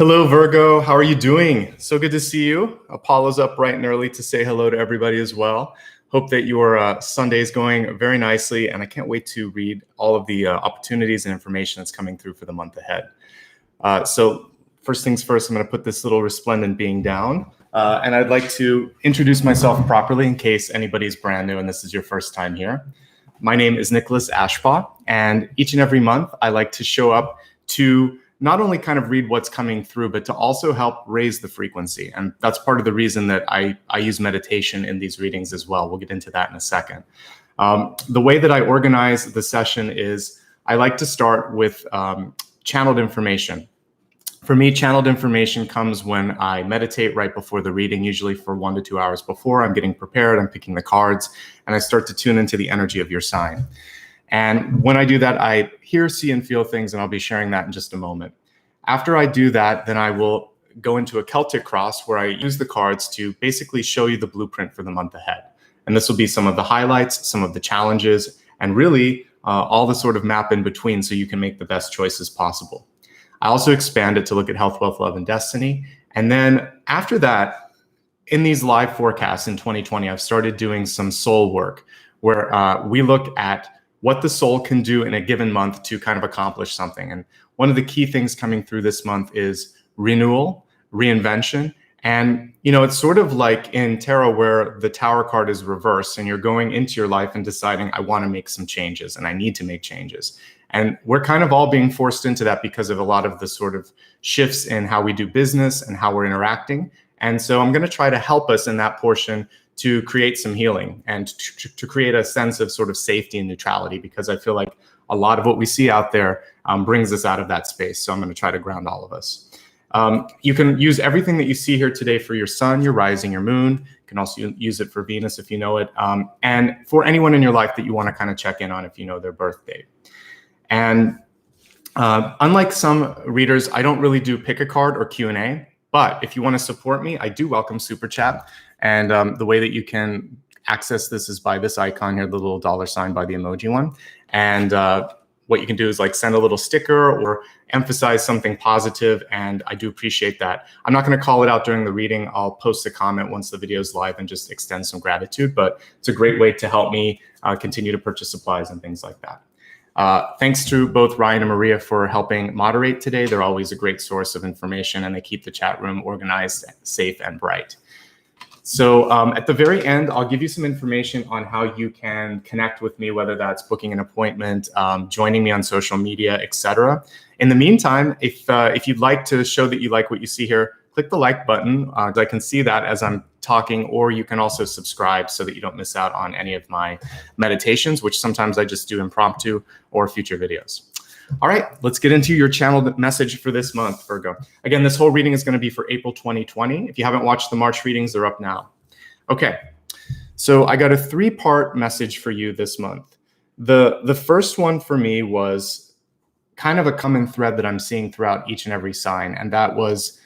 Hello, Virgo. How are you doing? So good to see you. Apollo's up bright and early to say hello to everybody as well. Hope that your Sunday is going very nicely, and I can't wait to read all of the opportunities and information that's coming through for the month ahead. So first things first, I'm going to put this little resplendent being down, and I'd like to introduce myself properly in case anybody's brand new and this is your first time here. My name is Nicholas Ashbaugh, and each and every month I like to show up to not only kind of read what's coming through, but to also help raise the frequency. And that's part of the reason that I use meditation in these readings as well. We'll get into that in a second. The way that I organize the session is I like to start with channeled information. For me, channeled information comes when I meditate right before the reading, usually for 1 to 2 hours before. I'm getting prepared, I'm picking the cards, and I start to tune into the energy of your sign. And when I do that, I hear, see, and feel things, and I'll be sharing that in just a moment. After I do that, then I will go into a Celtic Cross where I use the cards to basically show you the blueprint for the month ahead. And this will be some of the highlights, some of the challenges, and really all the sort of map in between so you can make the best choices possible. I also expand it to look at health, wealth, love, and destiny. And then after that, in these live forecasts in 2020, I've started doing some soul work where we look at what the soul can do in a given month to kind of accomplish something. And one of the key things coming through this month is renewal, reinvention. And, you know, it's sort of like in tarot where the Tower card is reversed and you're going into your life and deciding, I want to make some changes and I need to make changes. And we're kind of all being forced into that because of a lot of the sort of shifts in how we do business and how we're interacting. And so I'm going to try to help us in that portion to create some healing and to create a sense of sort of safety and neutrality, because I feel like a lot of what we see out there brings us out of that space. So I'm going to try to ground all of us. You can use everything that you see here today for your sun, your rising, your moon. You can also use it for Venus if you know it. And for anyone in your life that you want to kind of check in on if you know their birth date. And unlike some readers, I don't really do pick a card or Q&A. But if you want to support me, I do welcome Super Chat. And the way that you can access this is by this icon here, the little $ by the emoji one. And what you can do is like send a little sticker or emphasize something positive. And I do appreciate that. I'm not going to call it out during the reading. I'll post a comment once the video is live and just extend some gratitude. But it's a great way to help me continue to purchase supplies and things like that. Thanks to both Ryan and Maria for helping moderate today. They're always a great source of information and they keep the chat room organized, safe, and bright. So at the very end, I'll give you some information on how you can connect with me, whether that's booking an appointment, joining me on social media, etc. In the meantime, if you'd like to show that you like what you see here, click the like button. I can see that as I'm talking, or you can also subscribe so that you don't miss out on any of my meditations, which sometimes I just do impromptu, or future videos. All right, let's get into your channeled message for this month, Virgo. Again, this whole reading is going to be for April 2020. If you haven't watched the March readings, they're up now. Okay, so I got a 3-part message for you this month. The first one for me was kind of a common thread that I'm seeing throughout each and every sign, and that was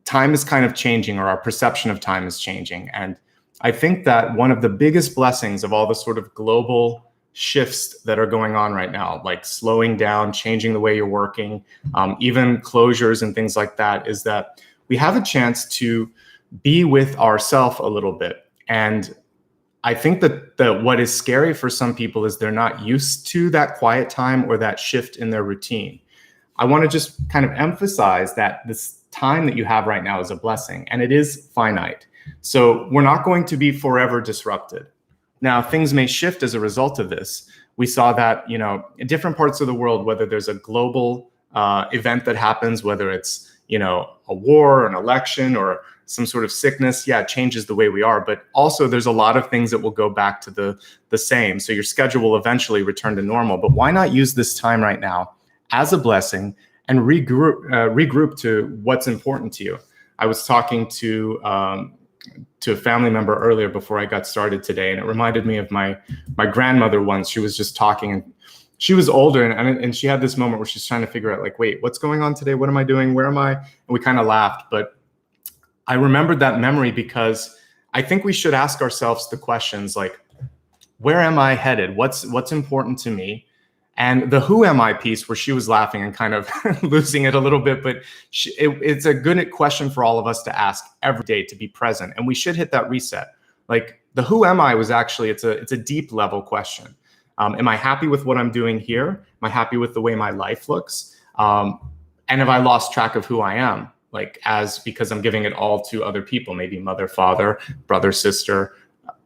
time is kind of changing, or our perception of time is changing. And I think that one of the biggest blessings of all the sort of global shifts that are going on right now, like slowing down, changing the way you're working, even closures and things like that, is that we have a chance to be with ourselves a little bit. And I think that what is scary for some people is they're not used to that quiet time or that shift in their routine. I want to just kind of emphasize that this time that you have right now is a blessing, and it is finite. So we're not going to be forever disrupted. Now, things may shift as a result of this. We saw that, you know, in different parts of the world, whether there's a global event that happens, whether it's, you know, a war, or an election, or some sort of sickness, yeah, it changes the way we are. But also there's a lot of things that will go back to the same. So your schedule will eventually return to normal. But why not use this time right now as a blessing and regroup to what's important to you? I was talking to a family member earlier before I got started today, and it reminded me of my grandmother once. She was just talking, and she was older, and she had this moment where she's trying to figure out, like, wait, what's going on today? What am I doing? Where am I? And we kind of laughed, but I remembered that memory because I think we should ask ourselves the questions like, where am I headed? What's important to me? And the who am I piece, where she was laughing and kind of losing it a little bit, but it's a good question for all of us to ask every day, to be present. And we should hit that reset. Like the who am I was actually, it's a deep level question. Am I happy with what I'm doing here? Am I happy with the way my life looks? And have I lost track of who I am? Like because I'm giving it all to other people, maybe mother, father, brother, sister.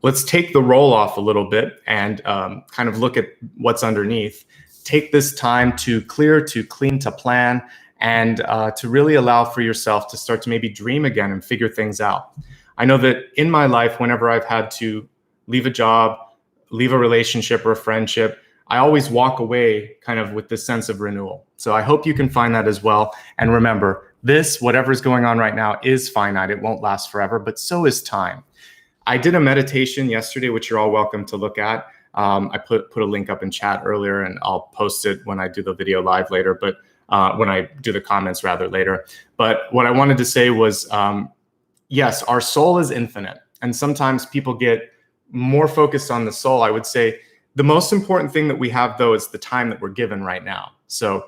Let's take the roll off a little bit and kind of look at what's underneath. Take this time to clear, to clean, to plan, and to really allow for yourself to start to maybe dream again and figure things out. I know that in my life, whenever I've had to leave a job, leave a relationship or a friendship, I always walk away kind of with this sense of renewal. So I hope you can find that as well. And remember, whatever's going on right now is finite. It won't last forever, but so is time. I did a meditation yesterday, which you're all welcome to look at. I put a link up in chat earlier, and I'll post it when I do the video live later, but when I do the comments rather later. But what I wanted to say was, yes, our soul is infinite. And sometimes people get more focused on the soul. I would say the most important thing that we have, though, is the time that we're given right now. So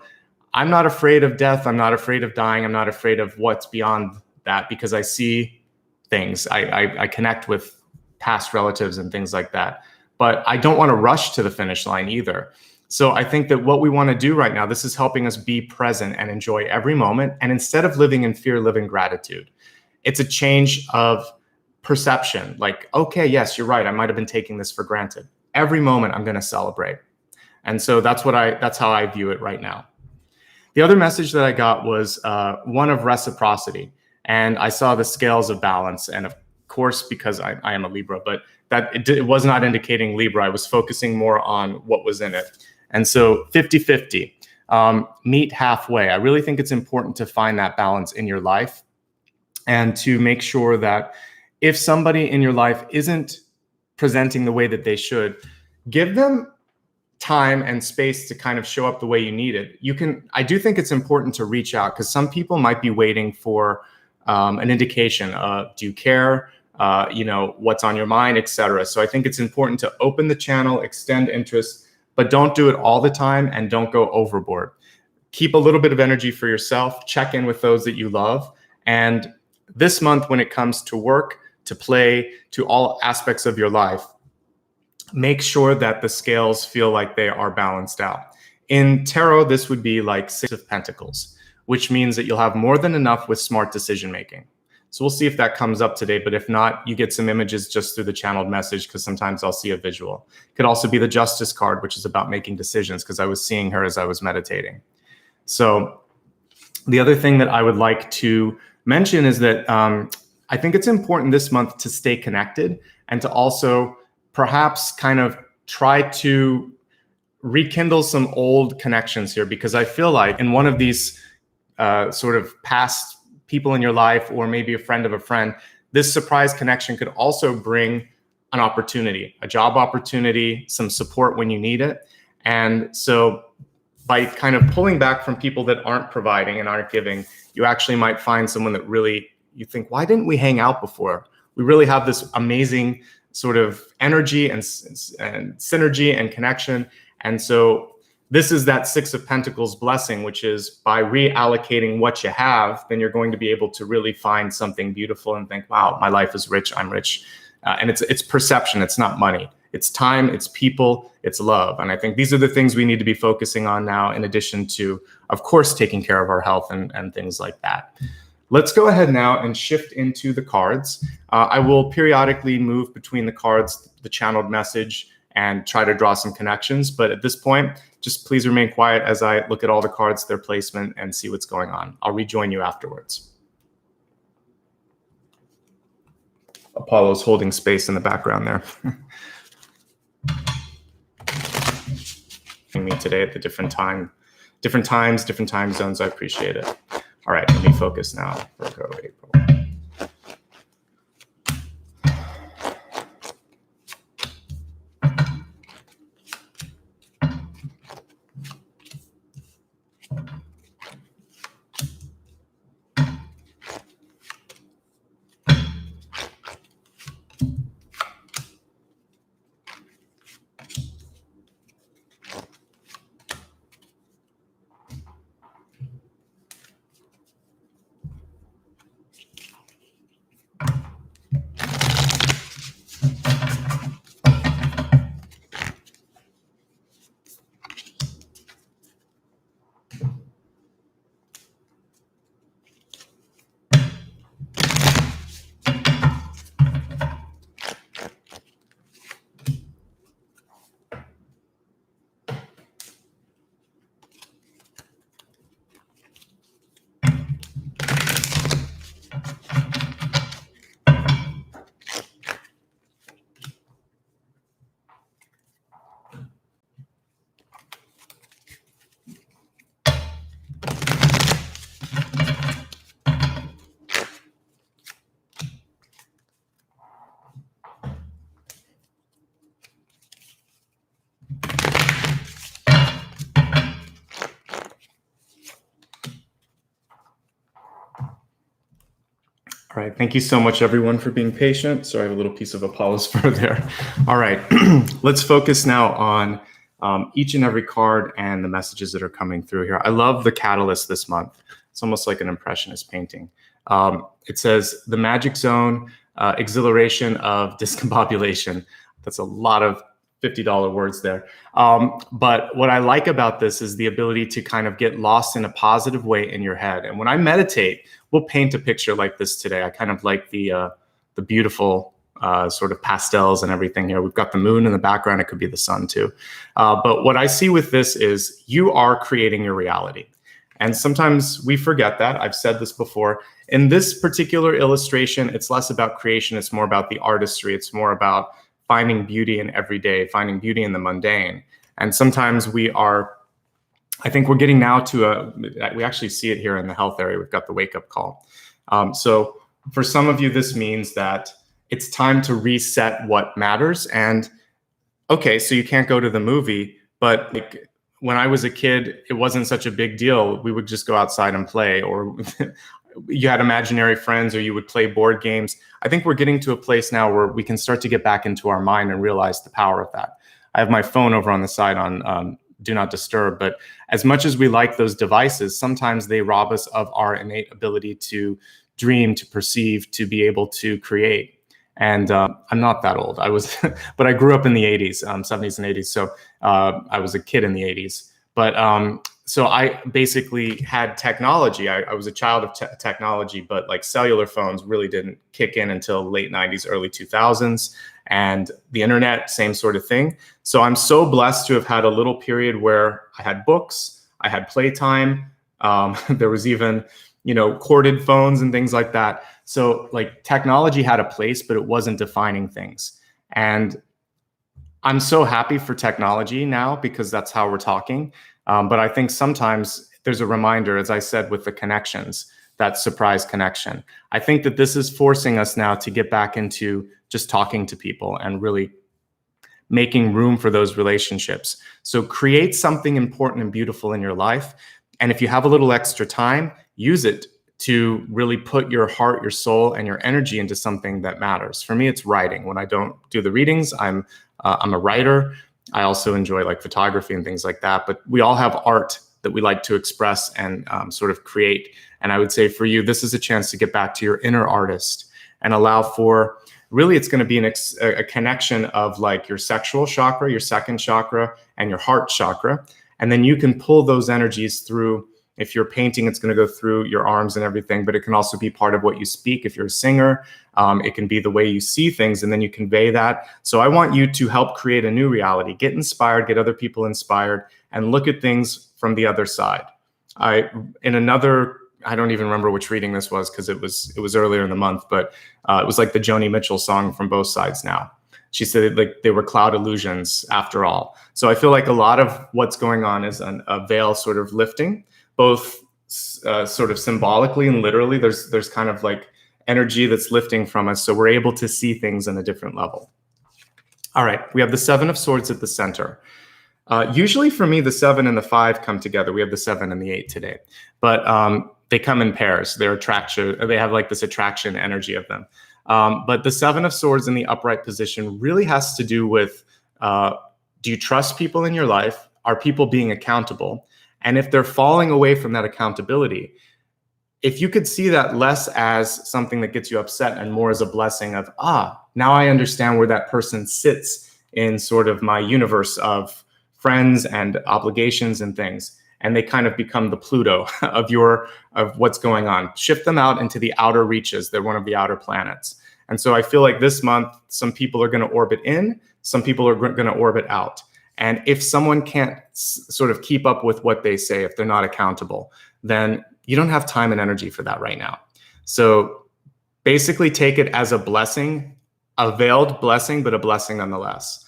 I'm not afraid of death. I'm not afraid of dying. I'm not afraid of what's beyond that, because I see things. I connect with past relatives and things like that. But I don't want to rush to the finish line either. So I think that what we want to do right now, this is helping us be present and enjoy every moment. And instead of living in fear, live in gratitude. It's a change of perception. Like, okay, yes, you're right. I might have been taking this for granted. Every moment I'm going to celebrate. And so that's how I view it right now. The other message that I got was one of reciprocity. And I saw the scales of balance. And of course, because I am a Libra, but it was not indicating Libra. I was focusing more on what was in it. And so 50-50, meet halfway. I really think it's important to find that balance in your life, and to make sure that if somebody in your life isn't presenting the way that they should, give them time and space to kind of show up the way you need it. I do think it's important to reach out, because some people might be waiting for an indication of, do you care? What's on your mind, etc. So I think it's important to open the channel, extend interest, but don't do it all the time, and don't go overboard. Keep a little bit of energy for yourself, check in with those that you love. And this month, when it comes to work, to play, to all aspects of your life, make sure that the scales feel like they are balanced out. In tarot, this would be like 6 of Pentacles, which means that you'll have more than enough with smart decision making. So we'll see if that comes up today, but if not, you get some images just through the channeled message, because sometimes I'll see a visual. It could also be the Justice card, which is about making decisions, because I was seeing her as I was meditating. So the other thing that I would like to mention is that I think it's important this month to stay connected, and to also perhaps kind of try to rekindle some old connections here, because I feel like in one of these sort of past people in your life, or maybe a friend of a friend, this surprise connection could also bring an opportunity, a job opportunity, some support when you need it. And so by kind of pulling back from people that aren't providing and aren't giving, you actually might find someone that really, you think, why didn't we hang out before? We really have this amazing sort of energy and synergy and connection. And so this is that 6 of Pentacles blessing, which is by reallocating what you have, then you're going to be able to really find something beautiful and think, wow, my life is rich, I'm rich. And it's perception, it's not money. It's time, it's people, it's love. And I think these are the things we need to be focusing on now, in addition to, of course, taking care of our health and things like that. Let's go ahead now and shift into the cards. I will periodically move between the cards, the channeled message, and try to draw some connections. But at this point, just please remain quiet as I look at all the cards, their placement, and see what's going on. I'll rejoin you afterwards. Apollo's holding space in the background there. Me today at the different times, different time zones. I appreciate it. All right, let me focus now. Virgo, April. All right. Thank you so much, everyone, for being patient. So I have a little piece of Apollo's fur there. All right. Let's focus now on each and every card and the messages that are coming through here. I love the catalyst this month. It's almost like an impressionist painting. It says the magic zone, exhilaration of discombobulation. That's a lot of $50 words there. But what I like about this is the ability to kind of get lost in a positive way in your head. And when I meditate, we'll paint a picture like this today. I kind of like the beautiful sort of pastels and everything here. We've got the moon in the background. It could be the sun too. But what I see with this is you are creating your reality. And sometimes we forget that. I've said this before. In this particular illustration, it's less about creation. It's more about the artistry. It's more about finding beauty in every day, finding beauty in the mundane. And sometimes I think we're getting now to we actually see it here in the health area. We've got the wake up call. So for some of you, this means that it's time to reset what matters. And okay, so you can't go to the movie, but like when I was a kid, it wasn't such a big deal. We would just go outside and play, or you had imaginary friends, or you would play board games. I think we're getting to a place now where we can start to get back into our mind and realize the power of that. I have my phone over on the side on do not disturb, but as much as we like those devices, sometimes they rob us of our innate ability to dream, to perceive, to be able to create. And I'm not that old. But I grew up in the 80s, 70s and 80s. So I was a kid in the 80s. But so I basically had technology. I was a child of technology, but like cellular phones really didn't kick in until late 90s, early 2000s. And the internet, same sort of thing. So I'm so blessed to have had a little period where I had books, I had playtime. There was even, corded phones and things like that. So like technology had a place, but it wasn't defining things. And I'm so happy for technology now because that's how we're talking. But I think sometimes there's a reminder, as I said, with the connections, that surprise connection. I think that this is forcing us now to get back into just talking to people and really making room for those relationships. So create something important and beautiful in your life. And if you have a little extra time, use it to really put your heart, your soul, and your energy into something that matters. For me, it's writing. When I don't do the readings, I'm a writer. I also enjoy like photography and things like that. But we all have art that we like to express and sort of create. And I would say for you, this is a chance to get back to your inner artist and allow for, really, it's going to be a connection of like your sexual chakra, your second chakra, and your heart chakra. And then you can pull those energies through. If you're painting, it's going to go through your arms and everything, but it can also be part of what you speak. If you're a singer, it can be the way you see things, and then you convey that. So I want you to help create a new reality, get inspired, get other people inspired, and look at things from the other side. I don't even remember which reading this was because it was earlier in the month, but it was like the Joni Mitchell song From Both Sides Now. She said like they were cloud illusions after all. So I feel like a lot of what's going on is a veil sort of lifting, both sort of symbolically and literally. There's kind of like energy that's lifting from us, so we're able to see things in a different level. All right, we have the Seven of Swords at the center. Usually for me, the 7 and the 5 come together. We have the 7 and the 8 today, but they come in pairs. They have like this attraction energy of them. But the 7 of Swords in the upright position really has to do with, do you trust people in your life? Are people being accountable? And if they're falling away from that accountability, if you could see that less as something that gets you upset and more as a blessing of, now I understand where that person sits in sort of my universe of friends and obligations and things. And they kind of become the Pluto of what's going on. Shift them out into the outer reaches. They're one of the outer planets. And so I feel like this month, some people are going to orbit in, some people are going to orbit out. And if someone can't sort of keep up with what they say, if they're not accountable, then you don't have time and energy for that right now. So basically take it as a blessing, a veiled blessing, but a blessing nonetheless.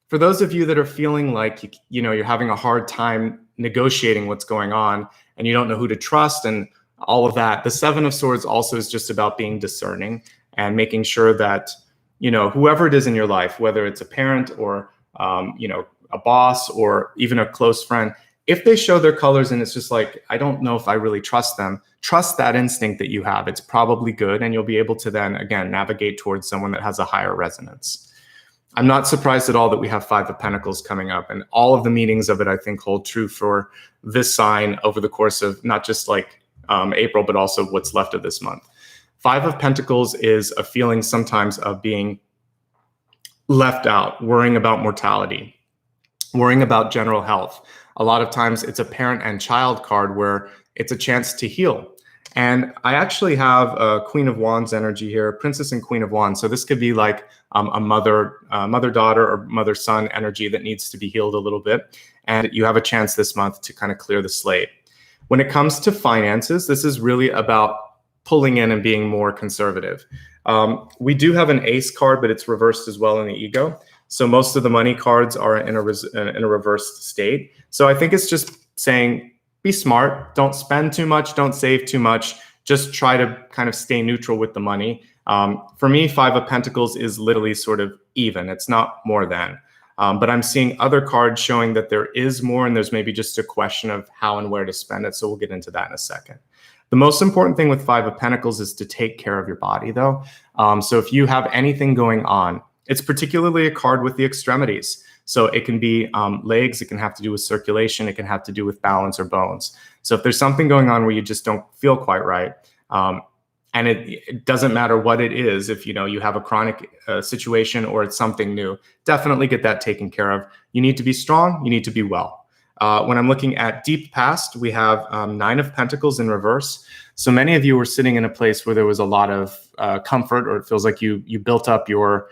For those of you that are feeling like, you're having a hard time negotiating what's going on and you don't know who to trust and all of that, the 7 of Swords also is just about being discerning and making sure that, whoever it is in your life, whether it's a parent or, a boss or even a close friend, If they show their colors and it's just like, I don't know if I really trust them, trust that instinct that you have. It's probably good, and you'll be able to then, again, navigate towards someone that has a higher resonance. I'm not surprised at all that we have Five of Pentacles coming up, and all of the meanings of it, I think, hold true for this sign over the course of not just like April, but also what's left of this month. Five of Pentacles is a feeling sometimes of being left out, worrying about mortality, worrying about general health. A lot of times it's a parent and child card where it's a chance to heal. And I actually have a Queen of Wands energy here, Princess and Queen of Wands. So this could be like a mother-daughter or mother-son energy that needs to be healed a little bit. And you have a chance this month to kind of clear the slate. When it comes to finances, this is really about pulling in and being more conservative. We do have an Ace card, but it's reversed as well in the ego. So most of the money cards are in a reversed state. So I think it's just saying, be smart, don't spend too much, don't save too much, just try to kind of stay neutral with the money. For me, Five of Pentacles is literally sort of even, it's not more than. But I'm seeing other cards showing that there is more, and there's maybe just a question of how and where to spend it. So we'll get into that in a second. The most important thing with Five of Pentacles is to take care of your body, though. So if you have anything going on, it's particularly a card with the extremities. So it can be legs, it can have to do with circulation, it can have to do with balance or bones. So if there's something going on where you just don't feel quite right, and it doesn't matter what it is, if you have a chronic situation or it's something new, definitely get that taken care of. You need to be strong, you need to be well. When I'm looking at deep past, we have Nine of Pentacles in reverse. So many of you were sitting in a place where there was a lot of comfort, or it feels like you built up your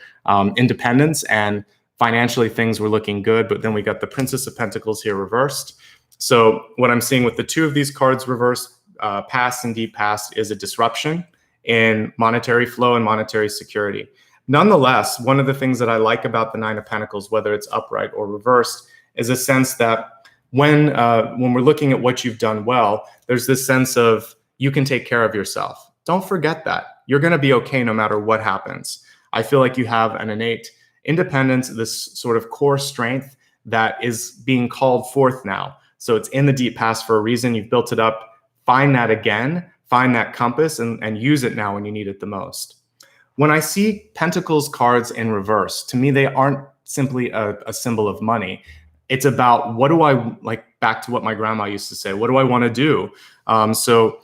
independence and financially things were looking good, but then we got the Princess of Pentacles here reversed. So what I'm seeing with the two of these cards reversed, past and deep past, is a disruption in monetary flow and monetary security. Nonetheless, one of the things that I like about the Nine of Pentacles, whether it's upright or reversed, is a sense that when we're looking at what you've done well, there's this sense of you can take care of yourself. Don't forget that. You're going to be okay no matter what happens. I feel like you have an innate independence, this sort of core strength that is being called forth now. So it's in the deep past for a reason. You've built it up. Find that again, find that compass, and use it now when you need it the most. When I see Pentacles cards in reverse, to me, they aren't simply a symbol of money. It's about, what do I, like, back to what my grandma used to say, what do I want to do? So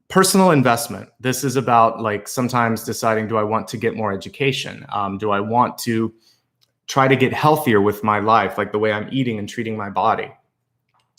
personal investment. This is about, like, sometimes deciding, do I want to get more education? Do I want to try to get healthier with my life, like the way I'm eating and treating my body?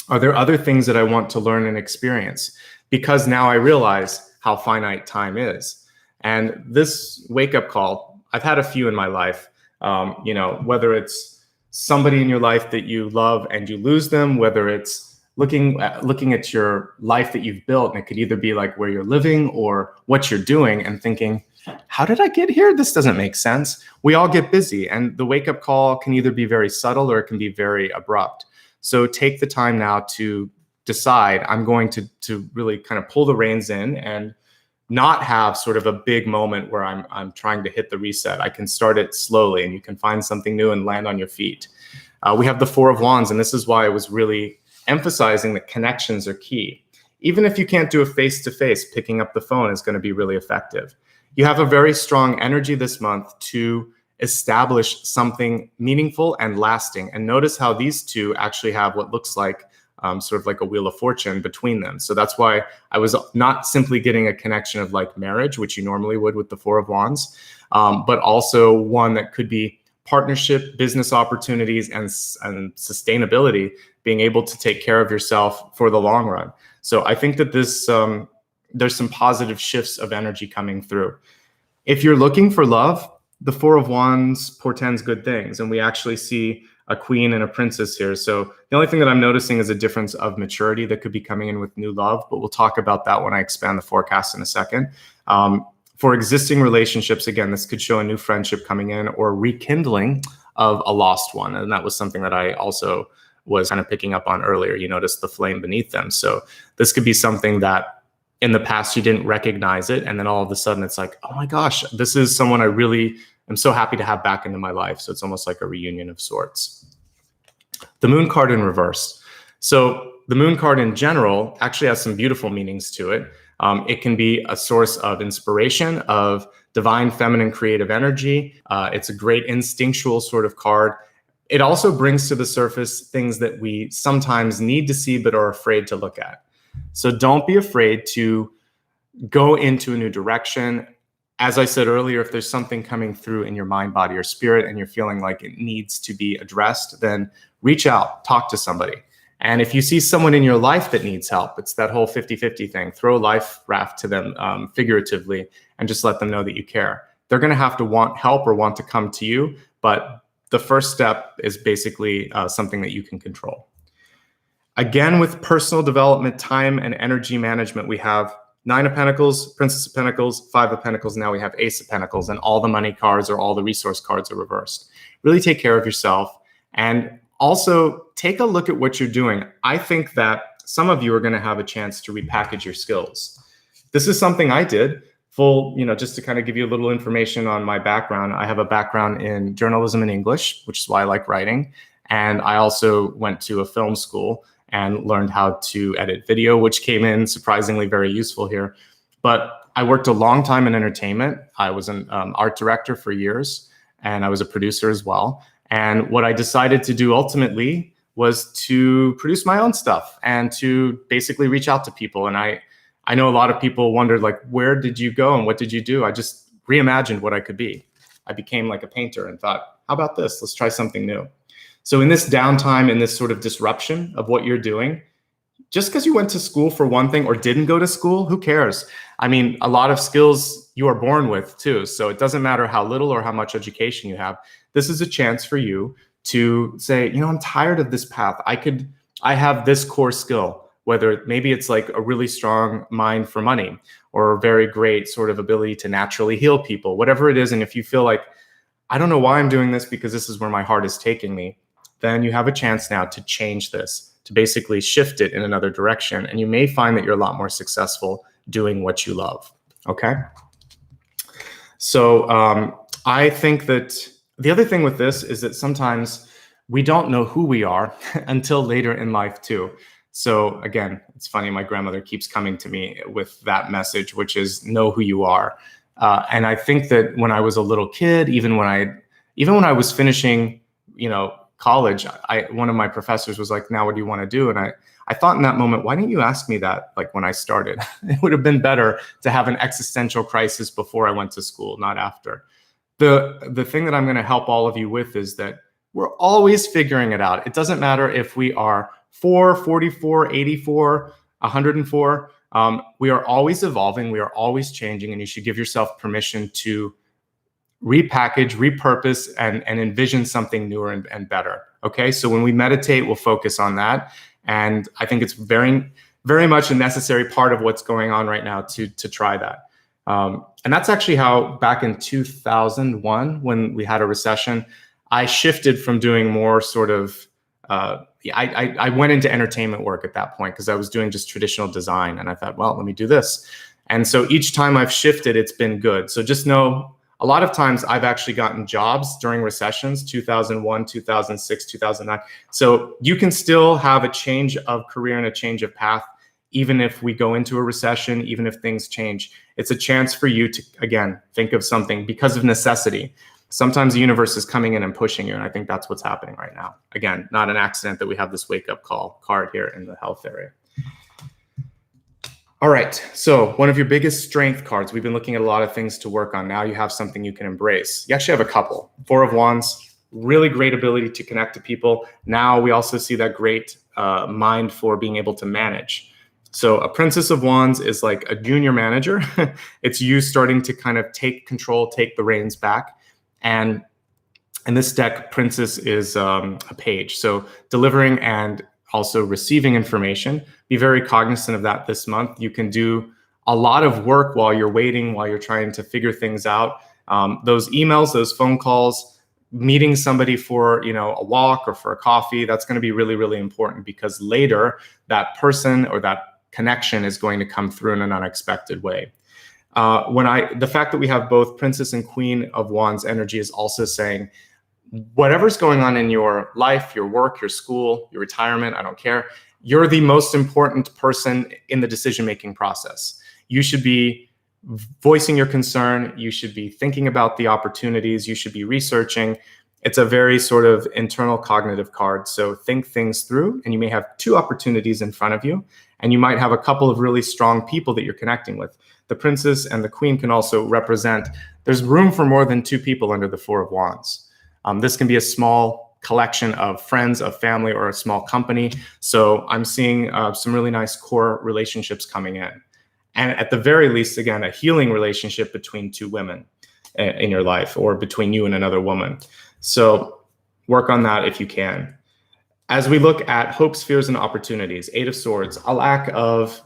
Are there other things that I want to learn and experience? Because now I realize how finite time is. And this wake-up call, I've had a few in my life, whether it's somebody in your life that you love and you lose them, whether it's looking at your life that you've built, and it could either be like where you're living or what you're doing, and thinking, how did I get here? This doesn't make sense. We all get busy, and the wake-up call can either be very subtle or it can be very abrupt. So take the time now to decide, I'm going to really kind of pull the reins in and not have sort of a big moment where I'm trying to hit the reset. I can start it slowly, and you can find something new and land on your feet. We have the Four of Wands, and this is why I was really emphasizing that connections are key. Even if you can't do a face-to-face, picking up the phone is going to be really effective. You have a very strong energy this month to establish something meaningful and lasting. And notice how these two actually have what looks like sort of like a wheel of fortune between them. So that's why I was not simply getting a connection of like marriage, which you normally would with the Four of Wands, but also one that could be partnership, business opportunities, and sustainability, being able to take care of yourself for the long run. So I think that this there's some positive shifts of energy coming through. If you're looking for love, the Four of Wands portends good things, and we actually see a queen and a princess here. So the only thing that I'm noticing is a difference of maturity that could be coming in with new love, but we'll talk about that when I expand the forecast in a second. For existing relationships, again, this could show a new friendship coming in or rekindling of a lost one. And that was something that I also was kind of picking up on earlier. You noticed the flame beneath them. So this could be something that in the past you didn't recognize it, and then all of a sudden it's like, oh my gosh, this is someone I really am so happy to have back into my life. So it's almost like a reunion of sorts. The Moon card in reverse. So the moon card in general actually has some beautiful meanings to it. It can be a source of inspiration, of divine feminine creative energy. It's a great instinctual sort of card. It also brings to the surface things that we sometimes need to see but are afraid to look at. So don't be afraid to go into a new direction. As I said earlier, if there's something coming through in your mind, body, or spirit, and you're feeling like it needs to be addressed, then reach out, talk to somebody. And if you see someone in your life that needs help, it's that whole 50-50 thing. Throw a life raft to them figuratively and just let them know that you care. They're going to have to want help or want to come to you, but the first step is basically something that you can control. Again, with personal development, time, and energy management, we have Nine of Pentacles, Princess of Pentacles, Five of Pentacles. Now we have Ace of Pentacles, and all the money cards or all the resource cards are reversed. Really take care of yourself. And also take a look at what you're doing. I think that some of you are going to have a chance to repackage your skills. This is something I did. Just to kind of give you a little information on my background. I have a background in journalism and English, which is why I like writing. And I also went to a film school and learned how to edit video, which came in surprisingly very useful here. But I worked a long time in entertainment. I was an art director for years, and I was a producer as well. And what I decided to do ultimately was to produce my own stuff and to basically reach out to people. And I know a lot of people wondered, like, where did you go and what did you do? I just reimagined what I could be. I became like a painter and thought, how about this? Let's try something new. So in this downtime, in this sort of disruption of what you're doing, just because you went to school for one thing or didn't go to school, who cares? I mean, a lot of skills you are born with too. So it doesn't matter how little or how much education you have. This is a chance for you to say, I'm tired of this path. I have this core skill, whether maybe it's like a really strong mind for money or a very great sort of ability to naturally heal people, whatever it is. And if you feel like, I don't know why I'm doing this because this is where my heart is taking me, then you have a chance now to change this, to basically shift it in another direction. And you may find that you're a lot more successful doing what you love. Okay. So I think that the other thing with this is that sometimes we don't know who we are until later in life too. So again, it's funny, my grandmother keeps coming to me with that message, which is know who you are. And I think that when I was a little kid, even when I was finishing, college, one of my professors was like, now what do you want to do? And I thought in that moment, why didn't you ask me that like when I started? It would have been better to have an existential crisis before I went to school, not after. The thing that I'm going to help all of you with is that we're always figuring it out. It doesn't matter if we are 4, 44, 84, 104. We are always evolving. We are always changing, and you should give yourself permission to repackage, repurpose, and envision something newer and better. Okay, so when we meditate, we'll focus on that. And I think it's very, very much a necessary part of what's going on right now to try that. And that's actually how back in 2001, when we had a recession, I shifted from doing more sort of, I went into entertainment work at that point because I was doing just traditional design. And I thought, well, let me do this. And so each time I've shifted, it's been good. So just know, a lot of times I've actually gotten jobs during recessions, 2001, 2006, 2009. So you can still have a change of career and a change of path, even if we go into a recession, even if things change. It's a chance for you to, again, think of something because of necessity. Sometimes the universe is coming in and pushing you, and I think that's what's happening right now. Again, not an accident that we have this wake-up call card here in the health area. All right, so one of your biggest strength cards, we've been looking at a lot of things to work on. Now you have something you can embrace. You actually have a couple. Four of Wands, really great ability to connect to people. Now we also see that great mind for being able to manage. So a Princess of Wands is like a junior manager. It's you starting to kind of take control, take the reins back. And in this deck, Princess is a page. So delivering and also receiving information. Be very cognizant of that this month. You can do a lot of work while you're waiting, while you're trying to figure things out. Those emails, those phone calls, meeting somebody for a walk or for a coffee, that's going to be really, really important because later that person or that connection is going to come through in an unexpected way. The fact that we have both Princess and Queen of Wands energy is also saying, whatever's going on in your life, your work, your school, your retirement, I don't care. You're the most important person in the decision-making process. You should be voicing your concern. You should be thinking about the opportunities. You should be researching. It's a very sort of internal cognitive card. So think things through, and you may have two opportunities in front of you, and you might have a couple of really strong people that you're connecting with. The princess and the queen can also represent, there's room for more than two people under the Four of Wands. This can be a small collection of friends, of family, or a small company. So I'm seeing some really nice core relationships coming in. And at the very least, again, a healing relationship between two women in your life, or between you and another woman. So work on that if you can. As we look at hopes, fears, and opportunities, Eight of Swords, a lack of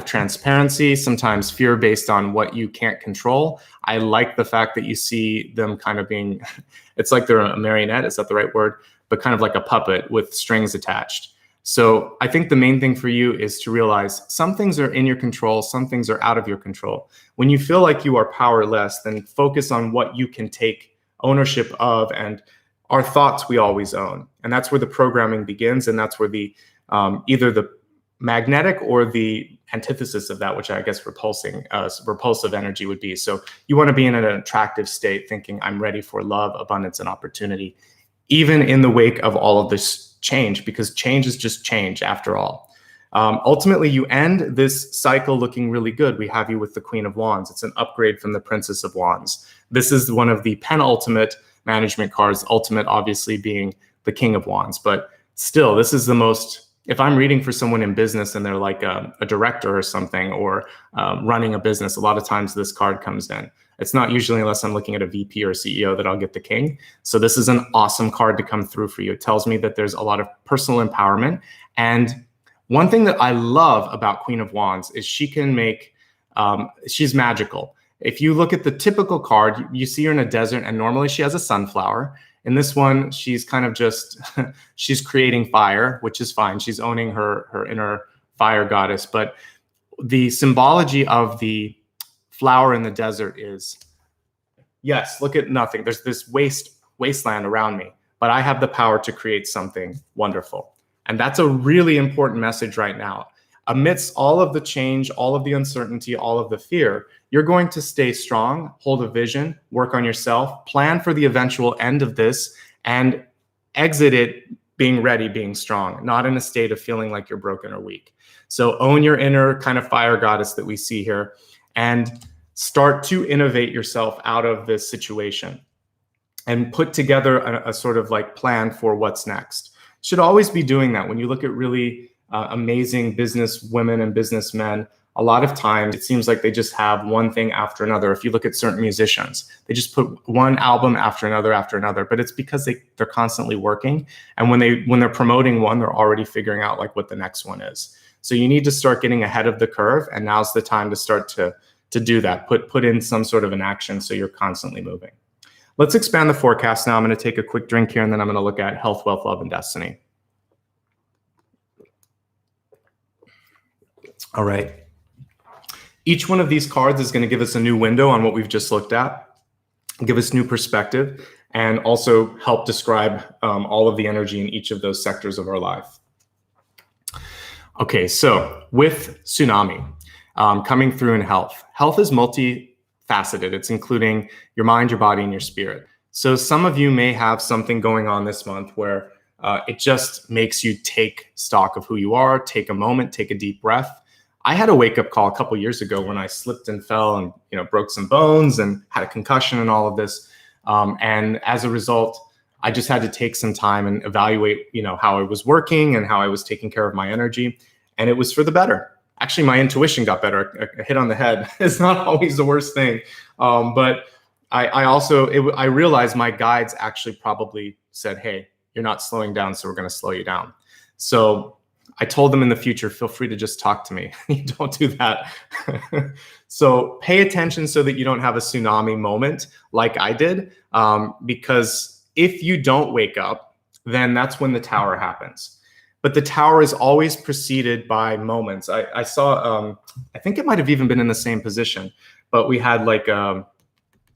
transparency, sometimes fear based on what you can't control. I like the fact that you see them kind of being, it's like they're a marionette, is that the right word? But kind of like a puppet with strings attached. So I think the main thing for you is to realize some things are in your control, some things are out of your control. When you feel like you are powerless, then focus on what you can take ownership of, and our thoughts we always own. And that's where the programming begins, and that's where the either the magnetic or the antithesis of that, which I guess repulsive energy would be. So you want to be in an attractive state, thinking I'm ready for love, abundance, and opportunity, even in the wake of all of this change, because change is just change after all. Ultimately, you end this cycle looking really good. We have you with the Queen of Wands. It's an upgrade from the Princess of Wands. This is one of the penultimate management cards, ultimate obviously being the King of Wands. But still, this is the most, if I'm reading for someone in business and they're like a director or something, or running a business, a lot of times this card comes in. It's not usually unless I'm looking at a VP or CEO that I'll get the King. So this is an awesome card to come through for you. It tells me that there's a lot of personal empowerment. And one thing that I love about Queen of Wands is she can make, she's magical. If you look at the typical card, you see her in a desert, and normally she has a sunflower. In this one, she's kind of just, she's creating fire, which is fine. She's owning her inner fire goddess. But the symbology of the flower in the desert is, yes, look at nothing. There's this wasteland around me, but I have the power to create something wonderful. And that's a really important message right now. Amidst all of the change, all of the uncertainty, all of the fear, you're going to stay strong, hold a vision, work on yourself, plan for the eventual end of this, and exit it being ready, being strong, not in a state of feeling like you're broken or weak. So own your inner kind of fire goddess that we see here, and start to innovate yourself out of this situation and put together a sort of like plan for what's next. Should always be doing that. When you look at really amazing business women and businessmen, a lot of times it seems like they just have one thing after another. If you look at certain musicians, they just put one album after another, but it's because they're constantly working. And when they're promoting one, they're already figuring out like what the next one is. So you need to start getting ahead of the curve, and now's the time to start to do that. Put in some sort of an action so you're constantly moving. Let's expand the forecast now. I'm going to take a quick drink here, and then I'm going to look at health, wealth, love, and destiny. All right. Each one of these cards is going to give us a new window on what we've just looked at, give us new perspective, and also help describe all of the energy in each of those sectors of our life. Okay, so with tsunami coming through in health, health is multifaceted. It's including your mind, your body, and your spirit. So some of you may have something going on this month where it just makes you take stock of who you are, take a moment, take a deep breath. I had a wake-up call a couple years ago when I slipped and fell and broke some bones and had a concussion and all of this. And as a result, I just had to take some time and evaluate, how I was working and how I was taking care of my energy. And it was for the better. Actually, my intuition got better. A hit on the head is not always the worst thing. But I realized my guides actually probably said, hey, you're not slowing down, so we're going to slow you down. So I told them in the future, feel free to just talk to me. Don't do that. So pay attention so that you don't have a tsunami moment like I did. Because if you don't wake up, then that's when the tower happens. But the tower is always preceded by moments. I saw, I think it might have even been in the same position, but we had like a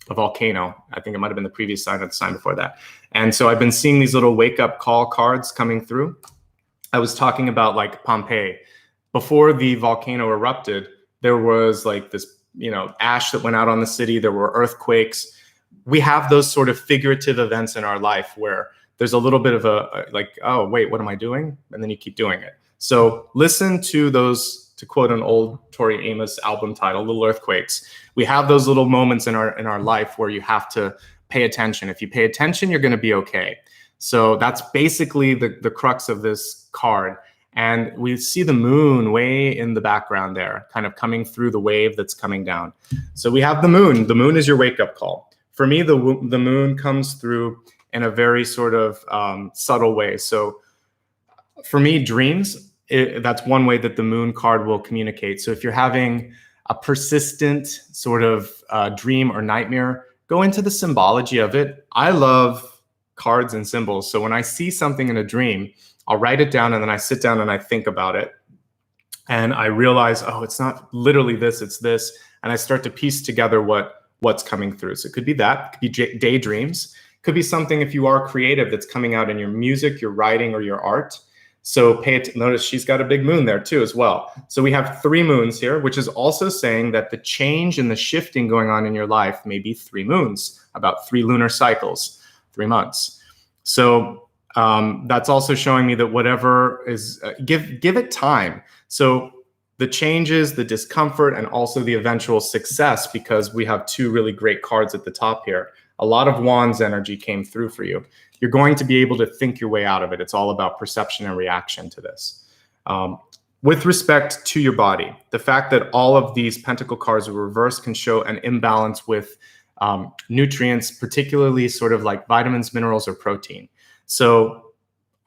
volcano. I think it might have been the previous sign or the sign before that. And so I've been seeing these little wake up call cards coming through. I was talking about like Pompeii. Before the volcano erupted, there was like this, ash that went out on the city. There were earthquakes. We have those sort of figurative events in our life where there's a little bit of a like, oh, wait, what am I doing? And then you keep doing it. So listen to those, to quote an old Tori Amos album title, Little Earthquakes. We have those little moments in our life where you have to pay attention. If you pay attention, you're going to be okay. So that's basically the crux of this card. And we see the moon way in the background there, kind of coming through the wave that's coming down. So we have the moon. The moon is your wake-up call. For me, the moon comes through in a very sort of subtle way. So for me, dreams, that's one way that the moon card will communicate. So if you're having a persistent sort of dream or nightmare, go into the symbology of it. I love cards and symbols. So when I see something in a dream, I'll write it down and then I sit down and I think about it. And I realize, oh, it's not literally this, it's this. And I start to piece together what's coming through. So it could be that, it could be daydreams. It could be something, if you are creative, that's coming out in your music, your writing, or your art. So notice she's got a big moon there too as well. So we have 3 moons here, which is also saying that the change and the shifting going on in your life may be 3 moons, about 3 lunar cycles, 3 months. So that's also showing me that whatever is, give it time. So the changes, the discomfort, and also the eventual success, because we have 2 really great cards at the top here. A lot of Wands energy came through for you. You're going to be able to think your way out of it. It's all about perception and reaction to this. With respect to your body, the fact that all of these pentacle cards are reversed can show an imbalance with nutrients, particularly sort of like vitamins, minerals, or protein. So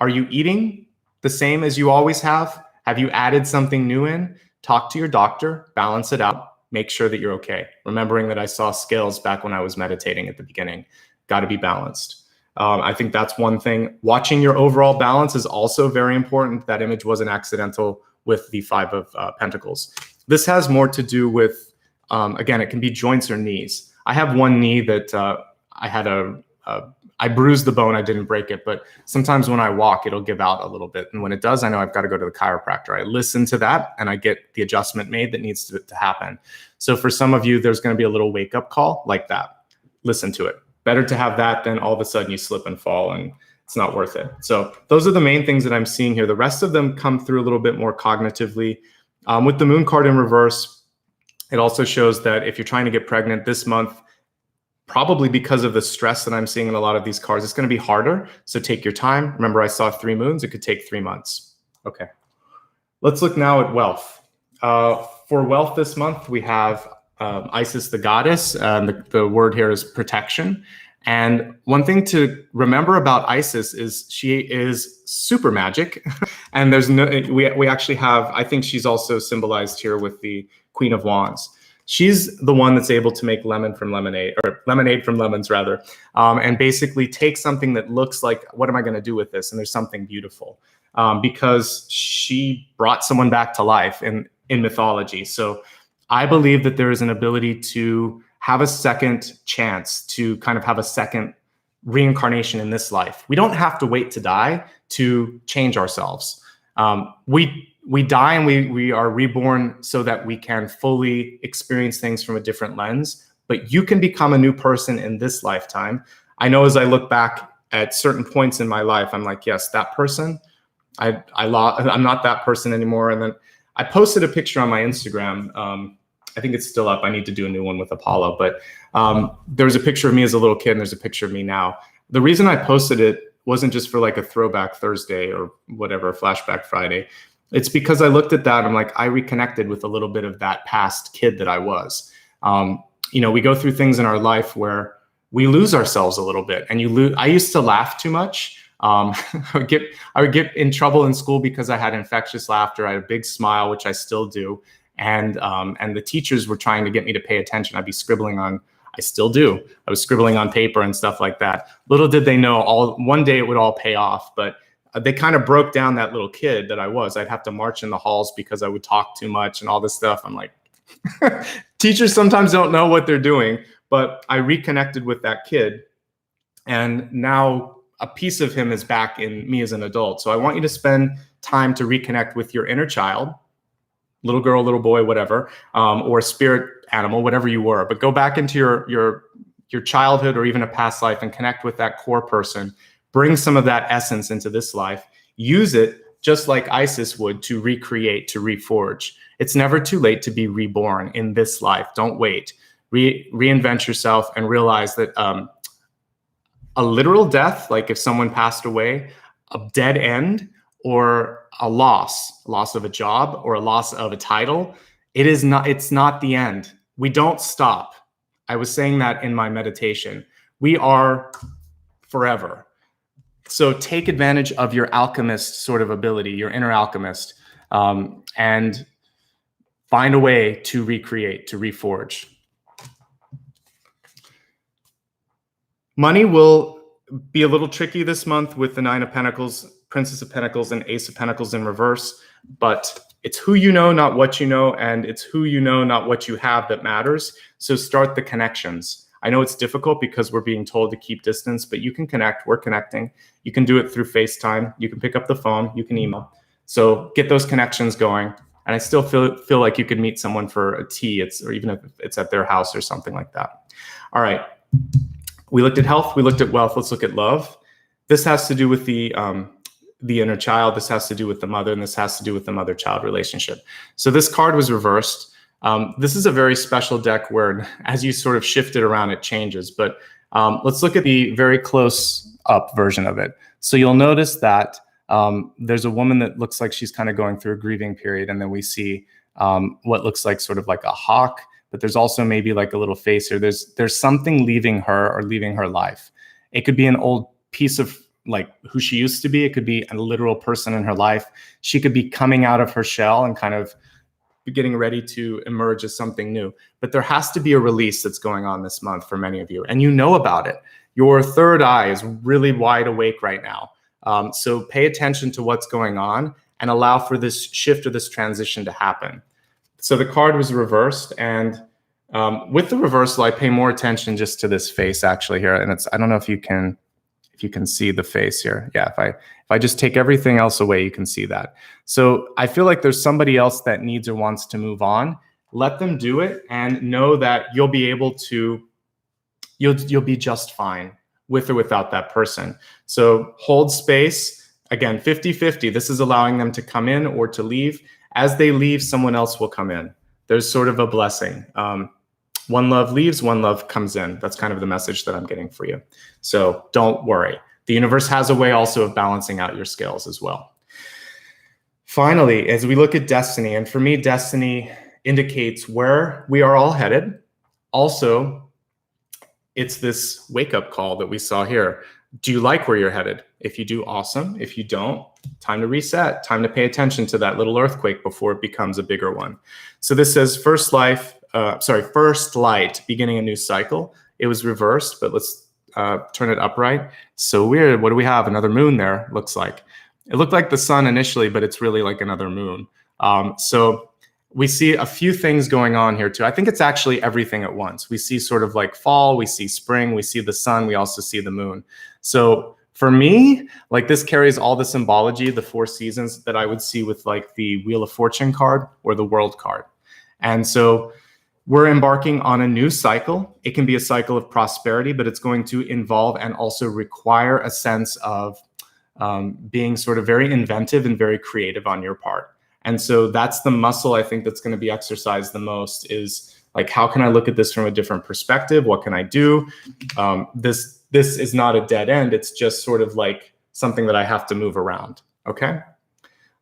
are you eating the same as you always have? Have you added something new in? Talk to your doctor, balance it out, make sure that you're okay. Remembering that I saw scales back when I was meditating at the beginning. Got to be balanced. I think that's one thing. Watching your overall balance is also very important. That image wasn't accidental with the 5 of Pentacles. This has more to do with, again, it can be joints or knees. I have one knee that I bruised the bone, I didn't break it, but sometimes when I walk, it'll give out a little bit. And when it does, I know I've got to go to the chiropractor. I listen to that and I get the adjustment made that needs to happen. So for some of you, there's going to be a little wake-up call like that. Listen to it. Better to have that than all of a sudden you slip and fall and it's not worth it. So those are the main things that I'm seeing here. The rest of them come through a little bit more cognitively. With the moon card in reverse, it also shows that if you're trying to get pregnant this month, probably because of the stress that I'm seeing in a lot of these cards, it's going to be harder. So take your time. Remember, I saw 3 moons. It could take 3 months. Okay. Let's look now at wealth. For wealth this month, we have Isis, the goddess. The word here is protection. And one thing to remember about Isis is she is super magic. And there's no, we actually have, I think she's also symbolized here with the Queen of Wands. She's the one that's able to make lemon from lemonade, or lemonade from lemons rather, and basically take something that looks like, what am I going to do with this? And there's something beautiful because she brought someone back to life in mythology. So I believe that there is an ability to have a second chance, to kind of have a second reincarnation in this life. We don't have to wait to die to change ourselves. We die and we are reborn so that we can fully experience things from a different lens, but you can become a new person in this lifetime. I know as I look back at certain points in my life, I'm like, yes, that person, I'm not that person anymore. And then I posted a picture on my Instagram. I think it's still up. I need to do a new one with Apollo, but there was a picture of me as a little kid and there's a picture of me now. The reason I posted it wasn't just for like a throwback Thursday or whatever, flashback Friday. It's because I looked at that and I'm like, I reconnected with a little bit of that past kid that I was. We go through things in our life where we lose ourselves a little bit, and I used to laugh too much. I would get in trouble in school because I had infectious laughter. I had a big smile, which I still do. And the teachers were trying to get me to pay attention. I'd be scribbling on, I still do. I was scribbling on paper and stuff like that. Little did they know, one day it would all pay off, but they kind of broke down that little kid that I was. I'd have to march in the halls because I would talk too much and all this stuff. I'm like, teachers sometimes don't know what they're doing, but I reconnected with that kid. And now a piece of him is back in me as an adult. So I want you to spend time to reconnect with your inner child, little girl, little boy, whatever, or spirit animal, whatever you were. But go back into your childhood or even a past life and connect with that core person. Bring some of that essence into this life. Use it just like Isis would to recreate, to reforge. It's never too late to be reborn in this life. Don't wait. Reinvent yourself and realize that a literal death, like if someone passed away, a dead end, or a loss of a job or a loss of a title, it's not the end. We don't stop. I was saying that in my meditation. We are forever. So take advantage of your alchemist sort of ability, your inner alchemist, and find a way to recreate, to reforge. Money will be a little tricky this month with the Nine of Pentacles, Princess of Pentacles, and Ace of Pentacles in reverse, but it's who you know, not what you know, and it's who you know, not what you have that matters. So start the connections. I know it's difficult because we're being told to keep distance, but you can connect. We're connecting. You can do it through FaceTime. You can pick up the phone. You can email. So get those connections going. And I still feel like you could meet someone for a tea, or even if it's at their house or something like that. All right. We looked at health. We looked at wealth. Let's look at love. This has to do with the inner child. This has to do with the mother, and this has to do with the mother-child relationship. So this card was reversed. This is a very special deck where as you sort of shift it around, it changes. But let's look at the very close up version of it. So you'll notice that there's a woman that looks like she's kind of going through a grieving period. And then we see what looks like sort of like a hawk, but there's also maybe like a little face here. There's something leaving her or leaving her life. It could be an old piece of like who she used to be. It could be a literal person in her life. She could be coming out of her shell and kind of getting ready to emerge as something new. But there has to be a release that's going on this month for many of you, and you know about it. Your third eye is really wide awake right now. So pay attention to what's going on and allow for this shift or this transition to happen. So the card was reversed, and with the reversal, I pay more attention just to this face actually here. And I don't know if you can see the face here. Yeah, if I just take everything else away, you can see that. So I feel like there's somebody else that needs or wants to move on. Let them do it and know that you'll be able to, you'll be just fine with or without that person. So hold space. Again, 50-50. This is allowing them to come in or to leave. As they leave, someone else will come in. There's sort of a blessing. One love leaves, one love comes in. That's kind of the message that I'm getting for you. So don't worry. The universe has a way also of balancing out your scales as well. Finally, as we look at destiny, and for me, destiny indicates where we are all headed. Also, it's this wake-up call that we saw here. Do you like where you're headed? If you do, awesome. If you don't, time to reset, time to pay attention to that little earthquake before it becomes a bigger one. So this says first light, beginning a new cycle. It was reversed, but let's turn it upright. So weird. What do we have? Another moon there, looks like. It looked like the sun initially, but it's really like another moon. So we see a few things going on here too. I think it's actually everything at once. We see sort of like fall, we see spring, we see the sun, we also see the moon. So for me, like this carries all the symbology, the 4 seasons that I would see with like the Wheel of Fortune card or the World card. And so we're embarking on a new cycle. It can be a cycle of prosperity, but it's going to involve and also require a sense of being sort of very inventive and very creative on your part. And so that's the muscle I think that's going to be exercised the most, is like, how can I look at this from a different perspective? What can I do? This is not a dead end. It's just sort of like something that I have to move around. Okay.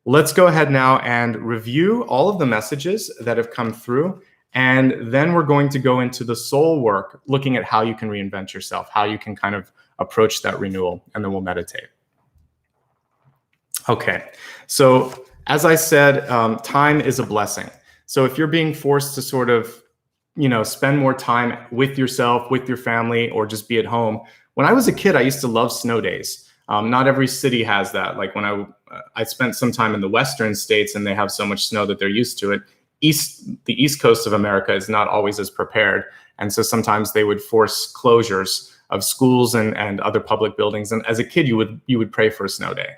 Let's go ahead now and review all of the messages that have come through. And then we're going to go into the soul work, looking at how you can reinvent yourself, how you can kind of approach that renewal, and then we'll meditate. Okay. So as I said, time is a blessing. So if you're being forced to sort of, spend more time with yourself, with your family, or just be at home. When I was a kid, I used to love snow days. Not every city has that. Like when I spent some time in the Western states and they have so much snow that they're used to it. The East Coast of America is not always as prepared. And so sometimes they would force closures of schools and other public buildings. And as a kid, you would pray for a snow day.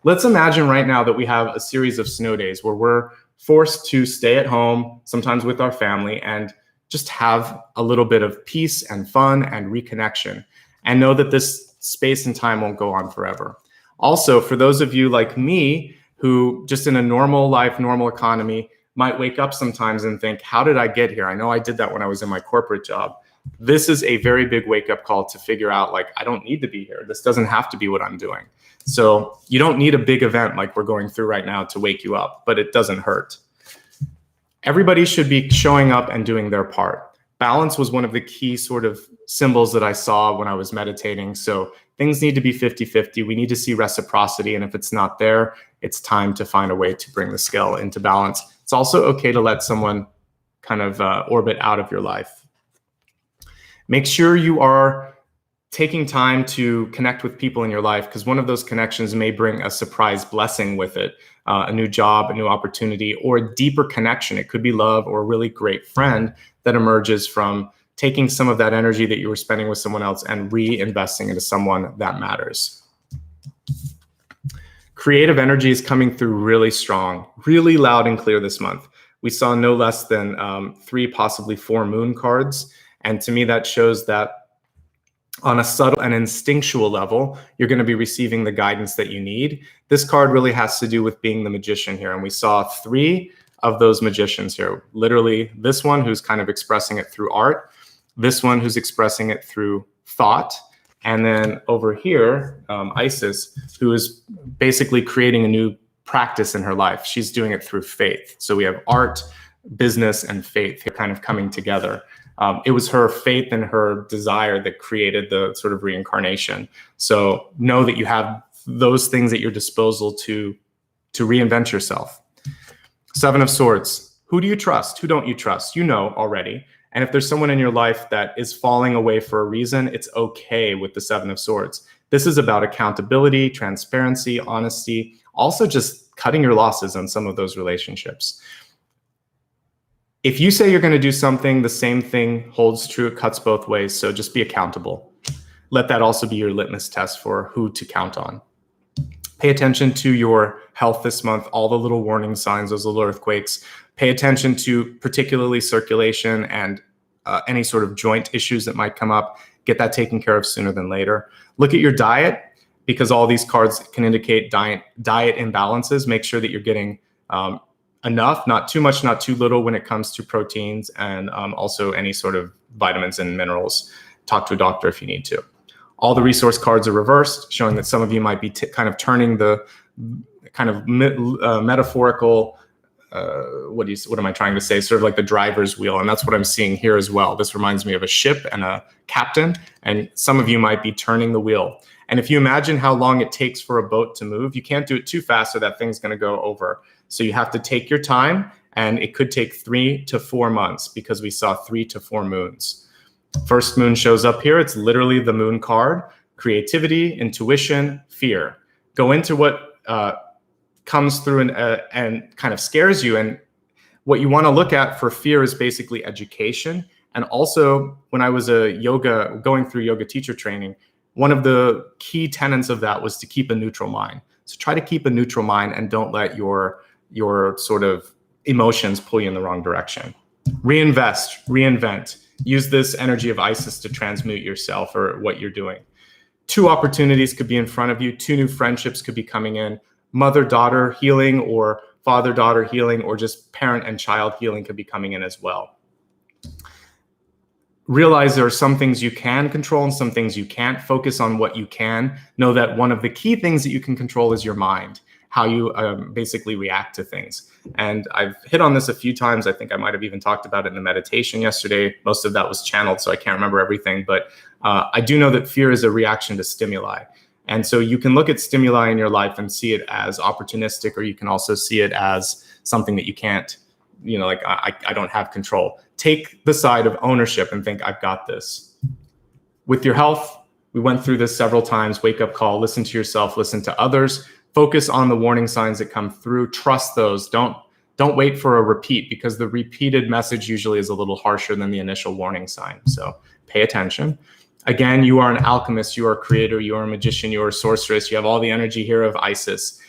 Let's imagine right now that we have a series of snow days where we're forced to stay at home, sometimes with our family, and just have a little bit of peace and fun and reconnection, and know that this space and time won't go on forever. Also, for those of you like me who just in a normal life, normal economy, might wake up sometimes and think, how did I get here? I know I did that when I was in my corporate job. This is a very big wake-up call to figure out, like, I don't need to be here. This doesn't have to be what I'm doing. So you don't need a big event like we're going through right now to wake you up, but it doesn't hurt. Everybody should be showing up and doing their part. Balance was one of the key sort of symbols that I saw when I was meditating. So things need to be 50-50. We need to see reciprocity. And if it's not there, it's time to find a way to bring the scale into balance. It's also okay to let someone kind of orbit out of your life. Make sure you are taking time to connect with people in your life, because one of those connections may bring a surprise blessing with it, a new job, a new opportunity, or a deeper connection. It could be love or a really great friend that emerges from taking some of that energy that you were spending with someone else and reinvesting into someone that matters. Creative energy is coming through really strong, really loud and clear this month. We saw no less than 3, possibly 4 moon cards. And to me, that shows that on a subtle and instinctual level, you're going to be receiving the guidance that you need. This card really has to do with being the magician here. And we saw 3 of those magicians here. Literally this one who's kind of expressing it through art, this one who's expressing it through thought, and then over here, Isis, who is basically creating a new practice in her life. She's doing it through faith. So we have art, business, and faith here kind of coming together. It was her faith and her desire that created the sort of reincarnation. So know that you have those things at your disposal to reinvent yourself. 7 of Swords. Who do you trust? Who don't you trust? You know already. And if there's someone in your life that is falling away for a reason, it's okay with the 7 of Swords. This is about accountability, transparency, honesty, also just cutting your losses on some of those relationships. If you say you're going to do something, the same thing holds true. It cuts both ways. So just be accountable. Let that also be your litmus test for who to count on. Pay attention to your health this month, all the little warning signs, those little earthquakes. Pay attention to particularly circulation and any sort of joint issues that might come up. Get that taken care of sooner than later. Look at your diet, because all these cards can indicate diet imbalances. Make sure that you're getting enough, not too much, not too little when it comes to proteins, and also any sort of vitamins and minerals. Talk to a doctor if you need to. All the resource cards are reversed, showing that some of you might be kind of turning the kind of metaphorical, what am I trying to say? Sort of like the driver's wheel. And that's what I'm seeing here as well. This reminds me of a ship and a captain. And some of you might be turning the wheel. And if you imagine how long it takes for a boat to move, you can't do it too fast or that thing's going to go over. So you have to take your time, and it could take 3 to 4 months, because we saw 3 to 4 moons. First moon shows up here. It's literally the moon card: creativity, intuition, fear. Go into what comes through and kind of scares you. And what you want to look at for fear is basically education. And also, when I was going through yoga teacher training, one of the key tenets of that was to keep a neutral mind. So try to keep a neutral mind and don't let your sort of emotions pull you in the wrong direction. Reinvest, reinvent. Use this energy of Isis to transmute yourself or what you're doing. 2 opportunities could be in front of you. 2 new friendships could be coming in. Mother-daughter healing, or father-daughter healing, or just parent and child healing could be coming in as well. Realize there are some things you can control and some things you can't. Focus on what you can. Know that one of the key things that you can control is your mind, how you basically react to things. And I've hit on this a few times. I think I might have even talked about it in the meditation yesterday. Most of that was channeled, so I can't remember everything. But I do know that fear is a reaction to stimuli. And so you can look at stimuli in your life and see it as opportunistic, or you can also see it as something that you can't, like I don't have control. Take the side of ownership and think, I've got this. With your health, we went through this several times. Wake up call, listen to yourself, listen to others. Focus on the warning signs that come through. Trust those. Don't wait for a repeat, because the repeated message usually is a little harsher than the initial warning sign. So pay attention. Again, you are an alchemist, you are a creator, you are a magician, you are a sorceress. You have all the energy here of Isis.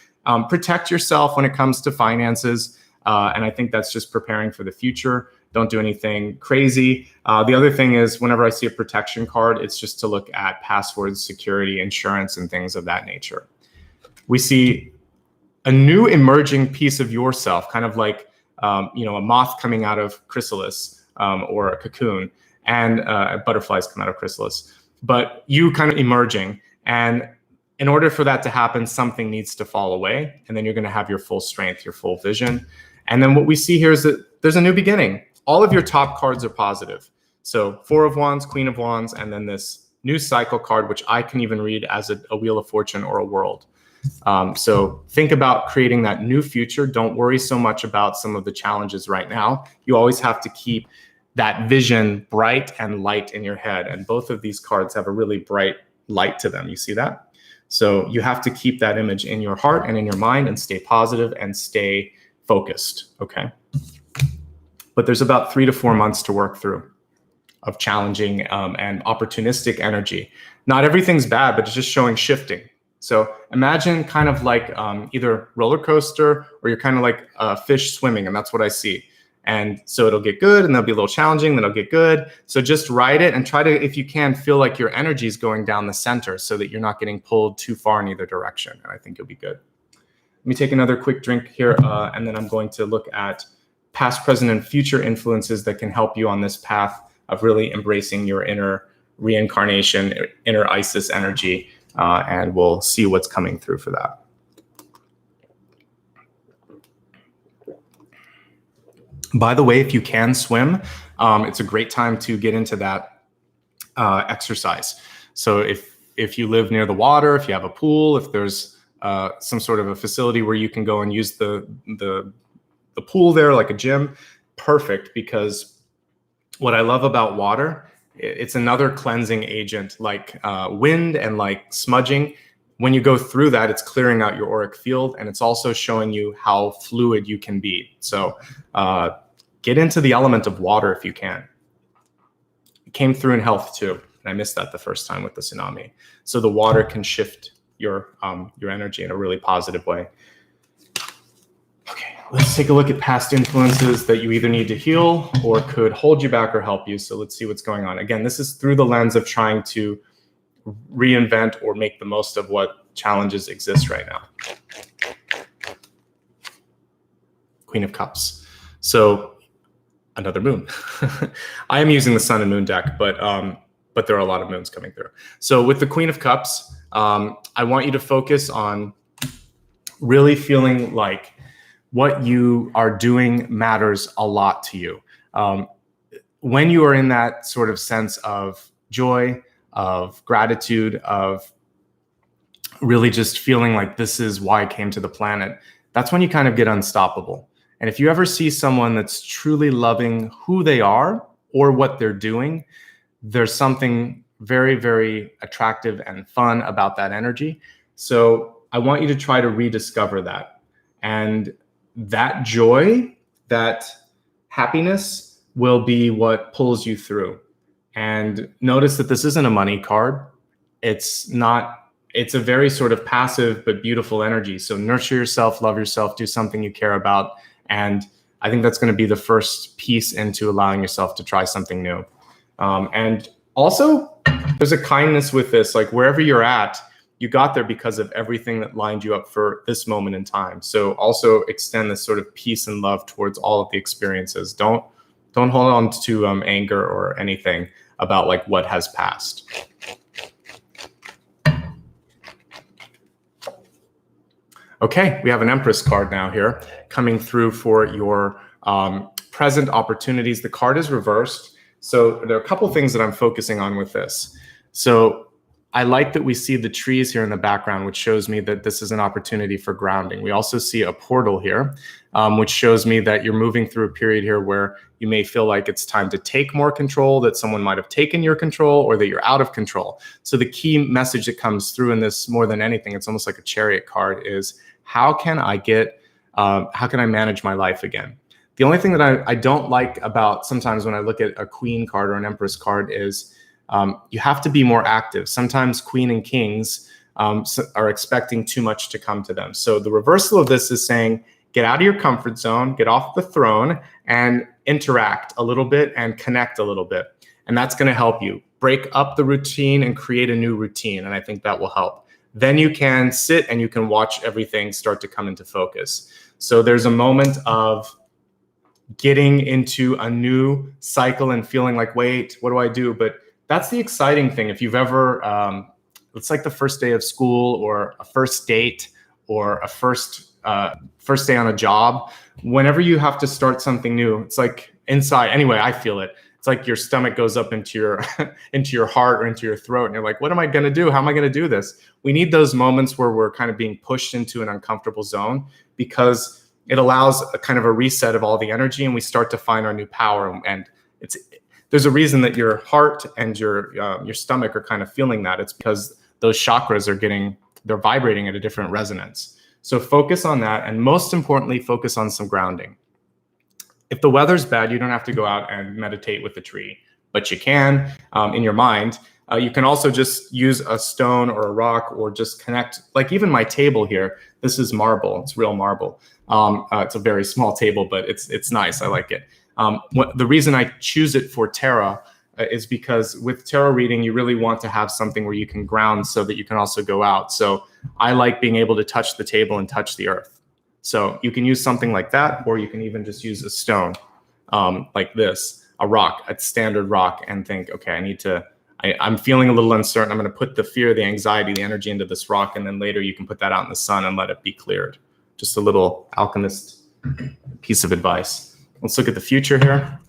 Protect yourself when it comes to finances. And I think that's just preparing for the future. Don't do anything crazy. The other thing is whenever I see a protection card, it's just to look at passwords, security, insurance, and things of that nature. We see a new emerging piece of yourself, kind of like a moth coming out of chrysalis or a cocoon, and butterflies come out of chrysalis. But you kind of emerging, and in order for that to happen, something needs to fall away, and then you're going to have your full strength, your full vision. And then what we see here is that there's a new beginning. All of your top cards are positive. So Four of Wands, Queen of Wands, and then this new cycle card, which I can even read as a Wheel of Fortune or a world. So think about creating that new future. Don't worry so much about some of the challenges right now. You always have to keep that vision bright and light in your head. And both of these cards have a really bright light to them. You see that? So you have to keep that image in your heart and in your mind and stay positive and stay focused, okay? But there's about 3 to 4 months to work through of challenging and opportunistic energy. Not everything's bad, but it's just showing shifting. So imagine kind of like either roller coaster or you're kind of like a fish swimming, and that's what I see. And so it'll get good and they'll be a little challenging, then it'll get good. So just ride it and try to, if you can, feel like your energy is going down the center so that you're not getting pulled too far in either direction. And I think you'll be good. Let me take another quick drink here, and then I'm going to look at past, present, and future influences that can help you on this path of really embracing your inner reincarnation, inner Isis energy, and we'll see what's coming through for that. By the way, if you can swim, it's a great time to get into that exercise. So if you live near the water, if you have a pool, if there's some sort of a facility where you can go and use the pool there, like a gym, perfect. Because what I love about water, it's another cleansing agent, like wind and like smudging. When you go through that, it's clearing out your auric field, and it's also showing you how fluid you can be. So get into the element of water if you can. It came through in health too, and I missed that the first time with the tsunami. So the water can shift your energy in a really positive way. Okay, let's take a look at past influences that you either need to heal or could hold you back or help you. So let's see what's going on. Again, this is through the lens of trying to reinvent or make the most of what challenges exist right now. Queen of Cups. So another moon. I am using the Sun and Moon deck, but there are a lot of moons coming through. So with the Queen of Cups, I want you to focus on really feeling like what you are doing matters a lot to you. When you are in that sort of sense of joy, of gratitude, of really just feeling like this is why I came to the planet, that's when you kind of get unstoppable. And if you ever see someone that's truly loving who they are or what they're doing, there's something very, very attractive and fun about that energy. So I want you to try to rediscover that. And that joy, that happiness will be what pulls you through. And notice that this isn't a money card. It's a very sort of passive but beautiful energy. So nurture yourself, love yourself, do something you care about. And I think that's going to be the first piece into allowing yourself to try something new. And also, there's a kindness with this, like wherever you're at, you got there because of everything that lined you up for this moment in time. So also extend this sort of peace and love towards all of the experiences. Don't hold on to anger or anything about like what has passed. Okay, we have an Empress card now here coming through for your present opportunities. The card is reversed. So there are a couple things that I'm focusing on with this. So I like that we see the trees here in the background, which shows me that this is an opportunity for grounding. We also see a portal here, which shows me that you're moving through a period here where you may feel like it's time to take more control, that someone might have taken your control, or that you're out of control. So the key message that comes through in this more than anything, it's almost like a Chariot card, is how can I manage my life again? The only thing that I don't like about sometimes when I look at a Queen card or an Empress card is You have to be more active. Sometimes queen and kings are expecting too much to come to them. So the reversal of this is saying, get out of your comfort zone, get off the throne, and interact a little bit and connect a little bit. And that's going to help you break up the routine and create a new routine. And I think that will help. Then you can sit and you can watch everything start to come into focus. So there's a moment of getting into a new cycle and feeling like, wait, what do I do? But that's the exciting thing. If you've ever, it's like the first day of school or a first date or a first day on a job. Whenever you have to start something new, it's like inside, anyway, I feel it. It's like your stomach goes up into your into your heart or into your throat, and you're like, what am I going to do? How am I going to do this? We need those moments where we're kind of being pushed into an uncomfortable zone, because it allows a kind of a reset of all the energy, and we start to find our new power. And there's a reason that your heart and your stomach are kind of feeling that. It's because those chakras they're vibrating at a different resonance. So focus on that, and most importantly, focus on some grounding. If the weather's bad, you don't have to go out and meditate with a tree, but you can in your mind. You can also just use a stone or a rock, or just connect. Like even my table here, this is marble. It's real marble. It's a very small table, but it's nice. I like it. The reason I choose it for tarot is because with tarot reading, you really want to have something where you can ground so that you can also go out. So I like being able to touch the table and touch the earth. So you can use something like that, or you can even just use a stone like this, a rock, a standard rock, and think, okay, I'm feeling a little uncertain. I'm going to put the fear, the anxiety, the energy into this rock, and then later you can put that out in the sun and let it be cleared. Just a little alchemist piece of advice. Let's look at the future here.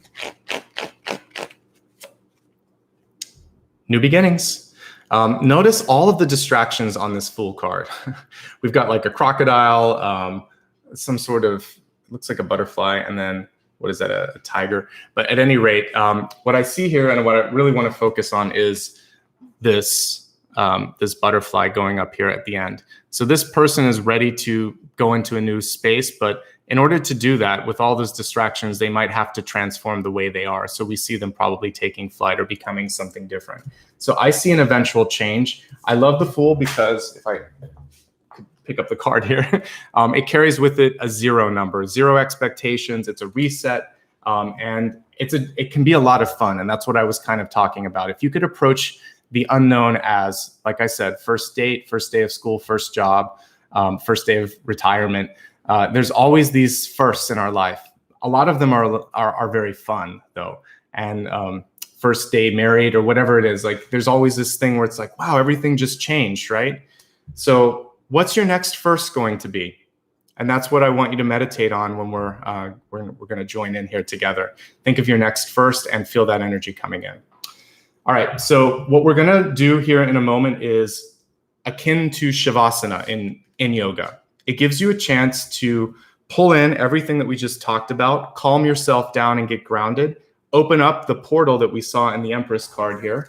New beginnings. Notice all of the distractions on this Fool card. We've got like a crocodile, some sort of, looks like a butterfly, and then what is that, a tiger? But at any rate, what I see here and what I really want to focus on is this butterfly going up here at the end. So this person is ready to go into a new space, but in order to do that, with all those distractions, they might have to transform the way they are. So we see them probably taking flight or becoming something different. So I see an eventual change. I love the Fool because, if I could pick up the card here, it carries with it a 0 number, 0 expectations. It's a reset, and it can be a lot of fun. And that's what I was kind of talking about. If you could approach the unknown as, like I said, first date, first day of school, first job, first day of retirement. There's always these firsts in our life. A lot of them are very fun though. And first day married or whatever it is, like there's always this thing where it's like, wow, everything just changed, right? So what's your next first going to be? And that's what I want you to meditate on when we're going to join in here together. Think of your next first and feel that energy coming in. All right, so what we're going to do here in a moment is akin to Shavasana in yoga. It gives you a chance to pull in everything that we just talked about, calm yourself down and get grounded, open up the portal that we saw in the Empress card here,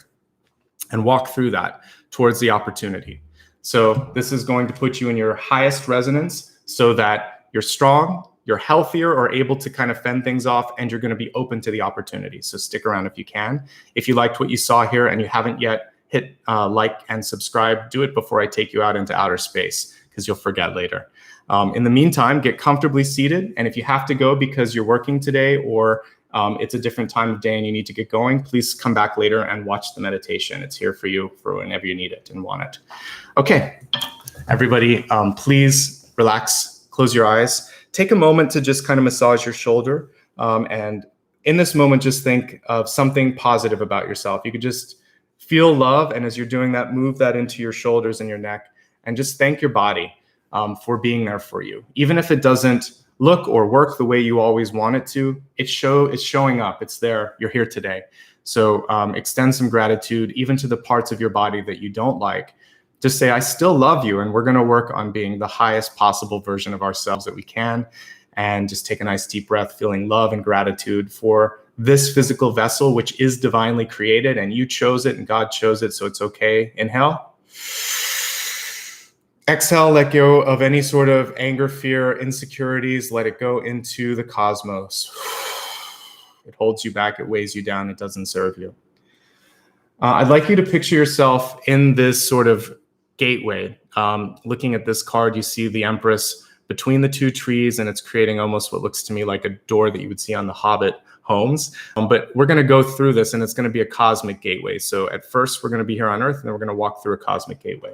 and walk through that towards the opportunity. So this is going to put you in your highest resonance so that you're strong, you're healthier or able to kind of fend things off, and you're going to be open to the opportunity. So stick around if you can. If you liked what you saw here and you haven't yet hit like and subscribe, do it before I take you out into outer space, because you'll forget later. In the meantime, get comfortably seated. And if you have to go because you're working today or it's a different time of day and you need to get going, please come back later and watch the meditation. It's here for you for whenever you need it and want it. Okay, everybody, please relax, close your eyes. Take a moment to just kind of massage your shoulder. And in this moment, just think of something positive about yourself. You could just feel love. And as you're doing that, move that into your shoulders and your neck. And just thank your body for being there for you. Even if it doesn't look or work the way you always want it to, it's showing up. It's there. You're here today. So extend some gratitude even to the parts of your body that you don't like. Just say, I still love you. And we're going to work on being the highest possible version of ourselves that we can. And just take a nice deep breath, feeling love and gratitude for this physical vessel, which is divinely created. And you chose it and God chose it. So it's okay. Inhale. Exhale, let go of any sort of anger, fear, insecurities. Let it go into the cosmos. It holds you back. It weighs you down. It doesn't serve you. I'd like you to picture yourself in this sort of gateway. Looking at this card, you see the Empress between the two trees, and it's creating almost what looks to me like a door that you would see on the Hobbit homes. But we're going to go through this, and it's going to be a cosmic gateway. So at first, we're going to be here on Earth, and then we're going to walk through a cosmic gateway.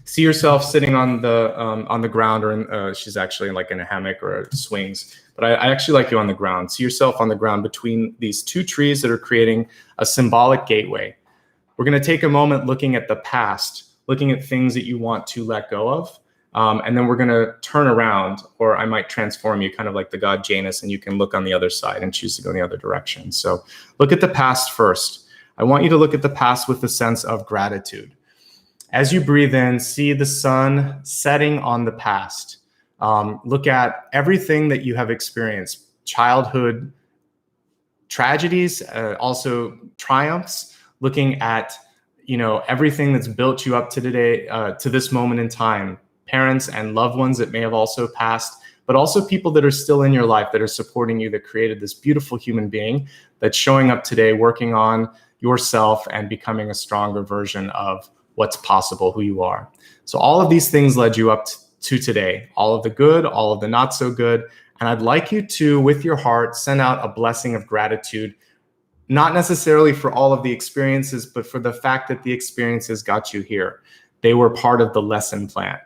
See yourself sitting on the ground, or she's actually like in a hammock or swings. But I actually like you on the ground. See yourself on the ground between these two trees that are creating a symbolic gateway. We're going to take a moment looking at the past, looking at things that you want to let go of. And then we're going to turn around, or I might transform you kind of like the god Janus, and you can look on the other side and choose to go in the other direction. So look at the past first. I want you to look at the past with a sense of gratitude. As you breathe in, see the sun setting on the past. Look at everything that you have experienced, childhood tragedies, also triumphs, looking at everything that's built you up to today, to this moment in time, parents and loved ones that may have also passed, but also people that are still in your life that are supporting you, that created this beautiful human being that's showing up today, working on yourself and becoming a stronger version of what's possible, who you are. So all of these things led you up to today, all of the good, all of the not so good. And I'd like you to, with your heart, send out a blessing of gratitude, not necessarily for all of the experiences, but for the fact that the experiences got you here. They were part of the lesson plan.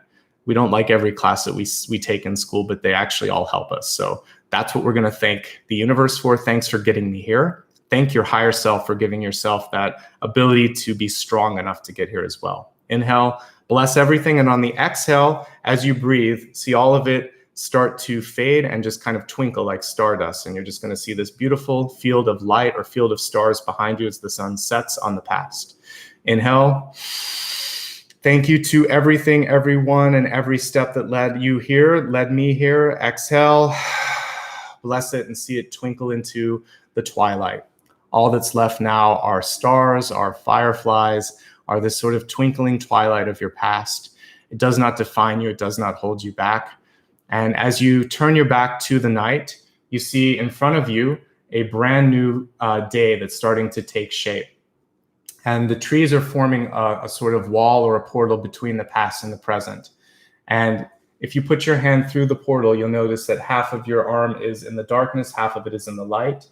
We don't like every class that we take in school, but they actually all help us. So that's what we're going to thank the universe for. Thanks for getting me here. Thank your higher self for giving yourself that ability to be strong enough to get here as well. Inhale, bless everything. And on the exhale, as you breathe, see all of it start to fade and just kind of twinkle like stardust. And you're just going to see this beautiful field of light or field of stars behind you as the sun sets on the past. Inhale. Thank you to everything, everyone, and every step that led you here, led me here. Exhale. Bless it and see it twinkle into the twilight. All that's left now are stars, are fireflies, are this sort of twinkling twilight of your past. It does not define you. It does not hold you back. And as you turn your back to the night, you see in front of you a brand new day that's starting to take shape. And the trees are forming a sort of wall or a portal between the past and the present. And if you put your hand through the portal, you'll notice that half of your arm is in the darkness, half of it is in the light.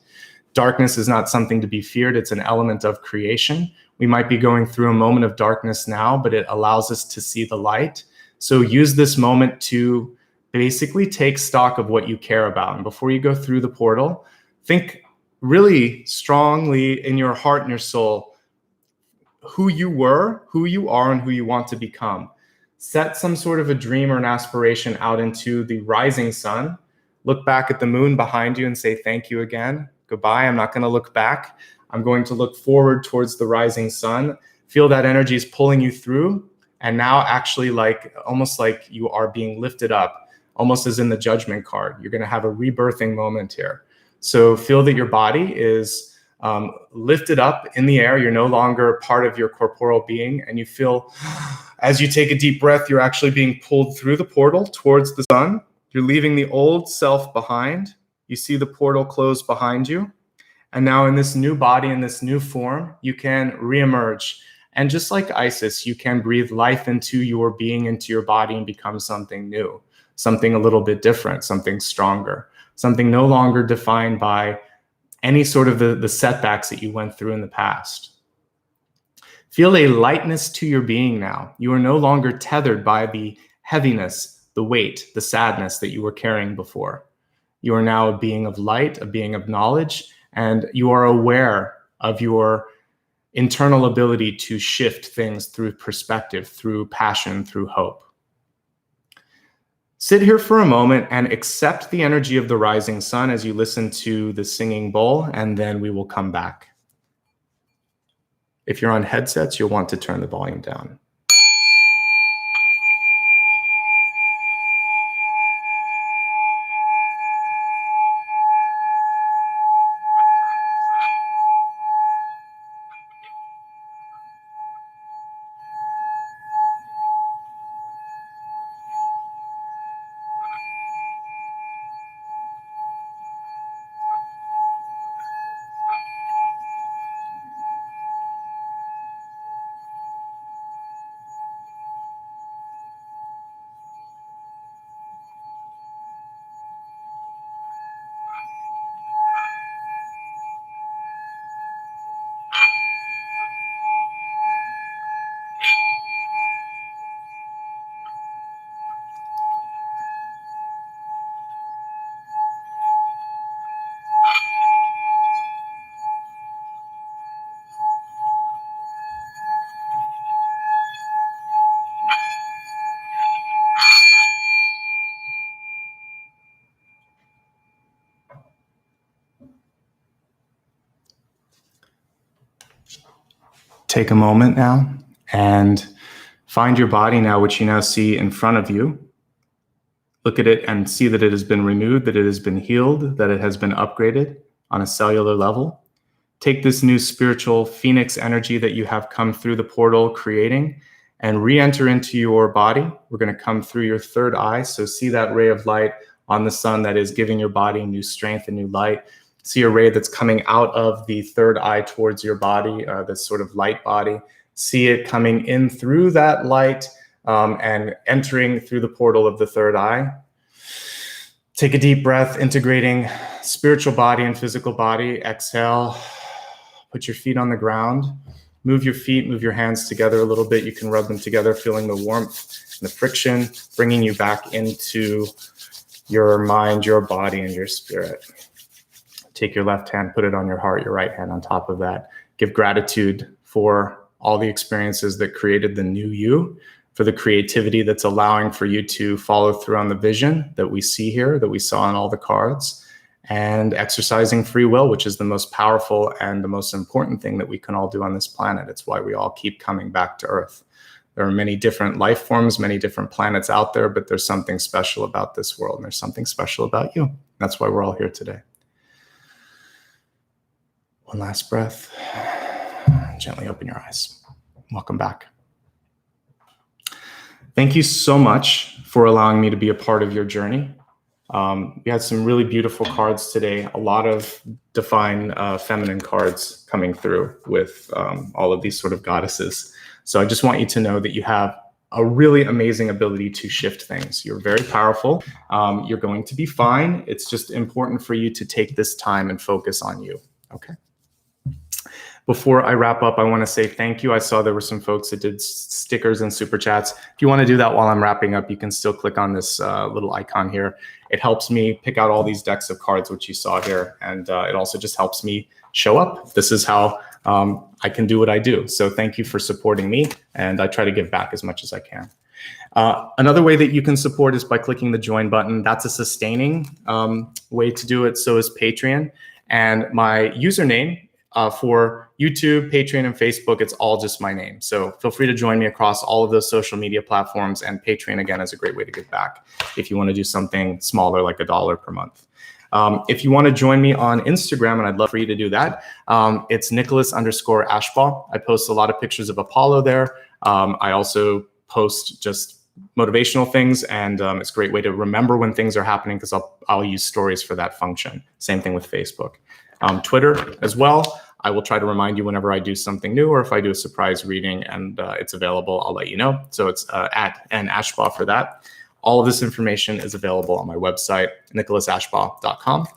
Darkness is not something to be feared. It's an element of creation. We might be going through a moment of darkness now, but it allows us to see the light. So use this moment to basically take stock of what you care about. And before you go through the portal, think really strongly in your heart and your soul who you were, who you are, and who you want to become. Set some sort of a dream or an aspiration out into the rising sun. Look back at the moon behind you and say, thank you again. Goodbye. I'm not going to look back. I'm going to look forward towards the rising sun. Feel that energy is pulling you through. And now actually almost like you are being lifted up, almost as in the judgment card. You're going to have a rebirthing moment here. So feel that your body is lifted up in the air. You're no longer part of your corporeal being. And you feel as you take a deep breath, you're actually being pulled through the portal towards the sun. You're leaving the old self behind. You see the portal close behind you. And now in this new body, in this new form, you can reemerge. And just like Isis, you can breathe life into your being, into your body, and become something new, something a little bit different, something stronger, something no longer defined by any sort of the setbacks that you went through in the past. Feel a lightness to your being now. You are no longer tethered by the heaviness, the weight, the sadness that you were carrying before. You are now a being of light, a being of knowledge, and you are aware of your internal ability to shift things through perspective, through passion, through hope. Sit here for a moment and accept the energy of the rising sun as you listen to the singing bowl, and then we will come back. If you're on headsets, you'll want to turn the volume down. Take a moment now and find your body now, which you now see in front of you. Look at it and see that it has been renewed, that it has been healed, that it has been upgraded on a cellular level. Take this new spiritual phoenix energy that you have come through the portal creating and re-enter into your body. We're going to come through your third eye. So see that ray of light on the sun that is giving your body new strength and new light. See a ray that's coming out of the third eye towards your body, this sort of light body. See it coming in through that light and entering through the portal of the third eye. Take a deep breath, integrating spiritual body and physical body. Exhale. Put your feet on the ground. Move your feet, move your hands together a little bit. You can rub them together, feeling the warmth and the friction, bringing you back into your mind, your body, and your spirit. Take your left hand, put it on your heart, your right hand on top of that. Give gratitude for all the experiences that created the new you, for the creativity that's allowing for you to follow through on the vision that we see here, that we saw in all the cards, and exercising free will, which is the most powerful and the most important thing that we can all do on this planet. It's why we all keep coming back to Earth. There are many different life forms, many different planets out there, but there's something special about this world, and there's something special about you. That's why we're all here today. One last breath. Gently open your eyes. Welcome back. Thank you so much for allowing me to be a part of your journey. We had some really beautiful cards today, a lot of divine feminine cards coming through with all of these sort of goddesses. So I just want you to know that you have a really amazing ability to shift things. You're very powerful. You're going to be fine. It's just important for you to take this time and focus on you. Okay. Before I wrap up, I want to say thank you. I saw there were some folks that did stickers and super chats. If you want to do that while I'm wrapping up, you can still click on this little icon here. It helps me pick out all these decks of cards, which you saw here. And it also just helps me show up. This is how I can do what I do. So thank you for supporting me. And I try to give back as much as I can. Another way that you can support is by clicking the join button. That's a sustaining way to do it. So is Patreon. And my username for YouTube, Patreon, and Facebook, it's all just my name. So feel free to join me across all of those social media platforms. And Patreon, again, is a great way to give back if you want to do something smaller, like $1 per month. If you want to join me on Instagram, and I'd love for you to do that, it's Nicholas_Ashbaugh. I post a lot of pictures of Apollo there. I also post just motivational things, and it's a great way to remember when things are happening because I'll use stories for that function. Same thing with Facebook. Twitter as well. I will try to remind you whenever I do something new or if I do a surprise reading and it's available, I'll let you know. So it's at Ashbaugh for that. All of this information is available on my website, nicholasashbaugh.com.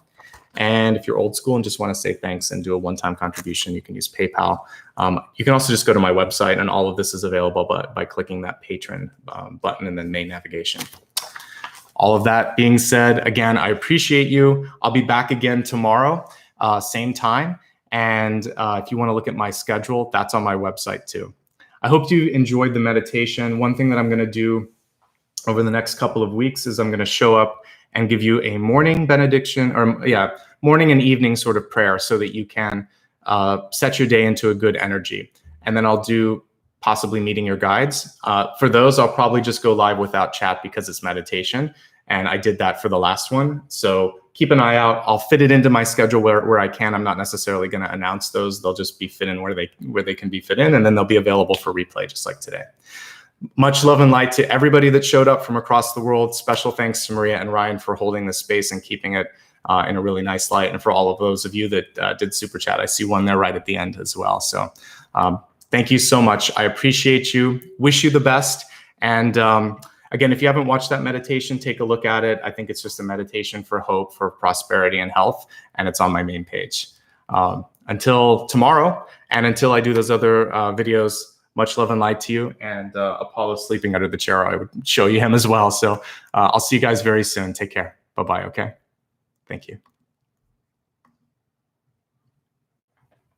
And if you're old school and just want to say thanks and do a one-time contribution, you can use PayPal. You can also just go to my website, and all of this is available by clicking that patron button in the main navigation. All of that being said, again, I appreciate you. I'll be back again tomorrow, same time. And if you want to look at my schedule, that's on my website too. I hope you enjoyed the meditation. One thing that I'm going to do over the next couple of weeks is I'm going to show up and give you a morning benediction, or morning and evening sort of prayer so that you can set your day into a good energy. And then I'll do possibly meeting your guides. For those, I'll probably just go live without chat because it's meditation. And I did that for the last one. So keep an eye out. I'll fit it into my schedule where I can. I'm not necessarily going to announce those. They'll just be fit in where they can be fit in, and then they'll be available for replay just like today. Much love and light to everybody that showed up from across the world. Special thanks to Maria and Ryan for holding this space and keeping it in a really nice light. And for all of those of you that did super chat, I see one there right at the end as well. So thank you so much. I appreciate you. Wish you the best. And again, if you haven't watched that meditation, take a look at it. I think it's just a meditation for hope, for prosperity and health. And it's on my main page. Until tomorrow, and until I do those other videos, much love and light to you. And Apollo sleeping under the chair, I would show you him as well. So I'll see you guys very soon. Take care. Bye-bye, okay? Thank you.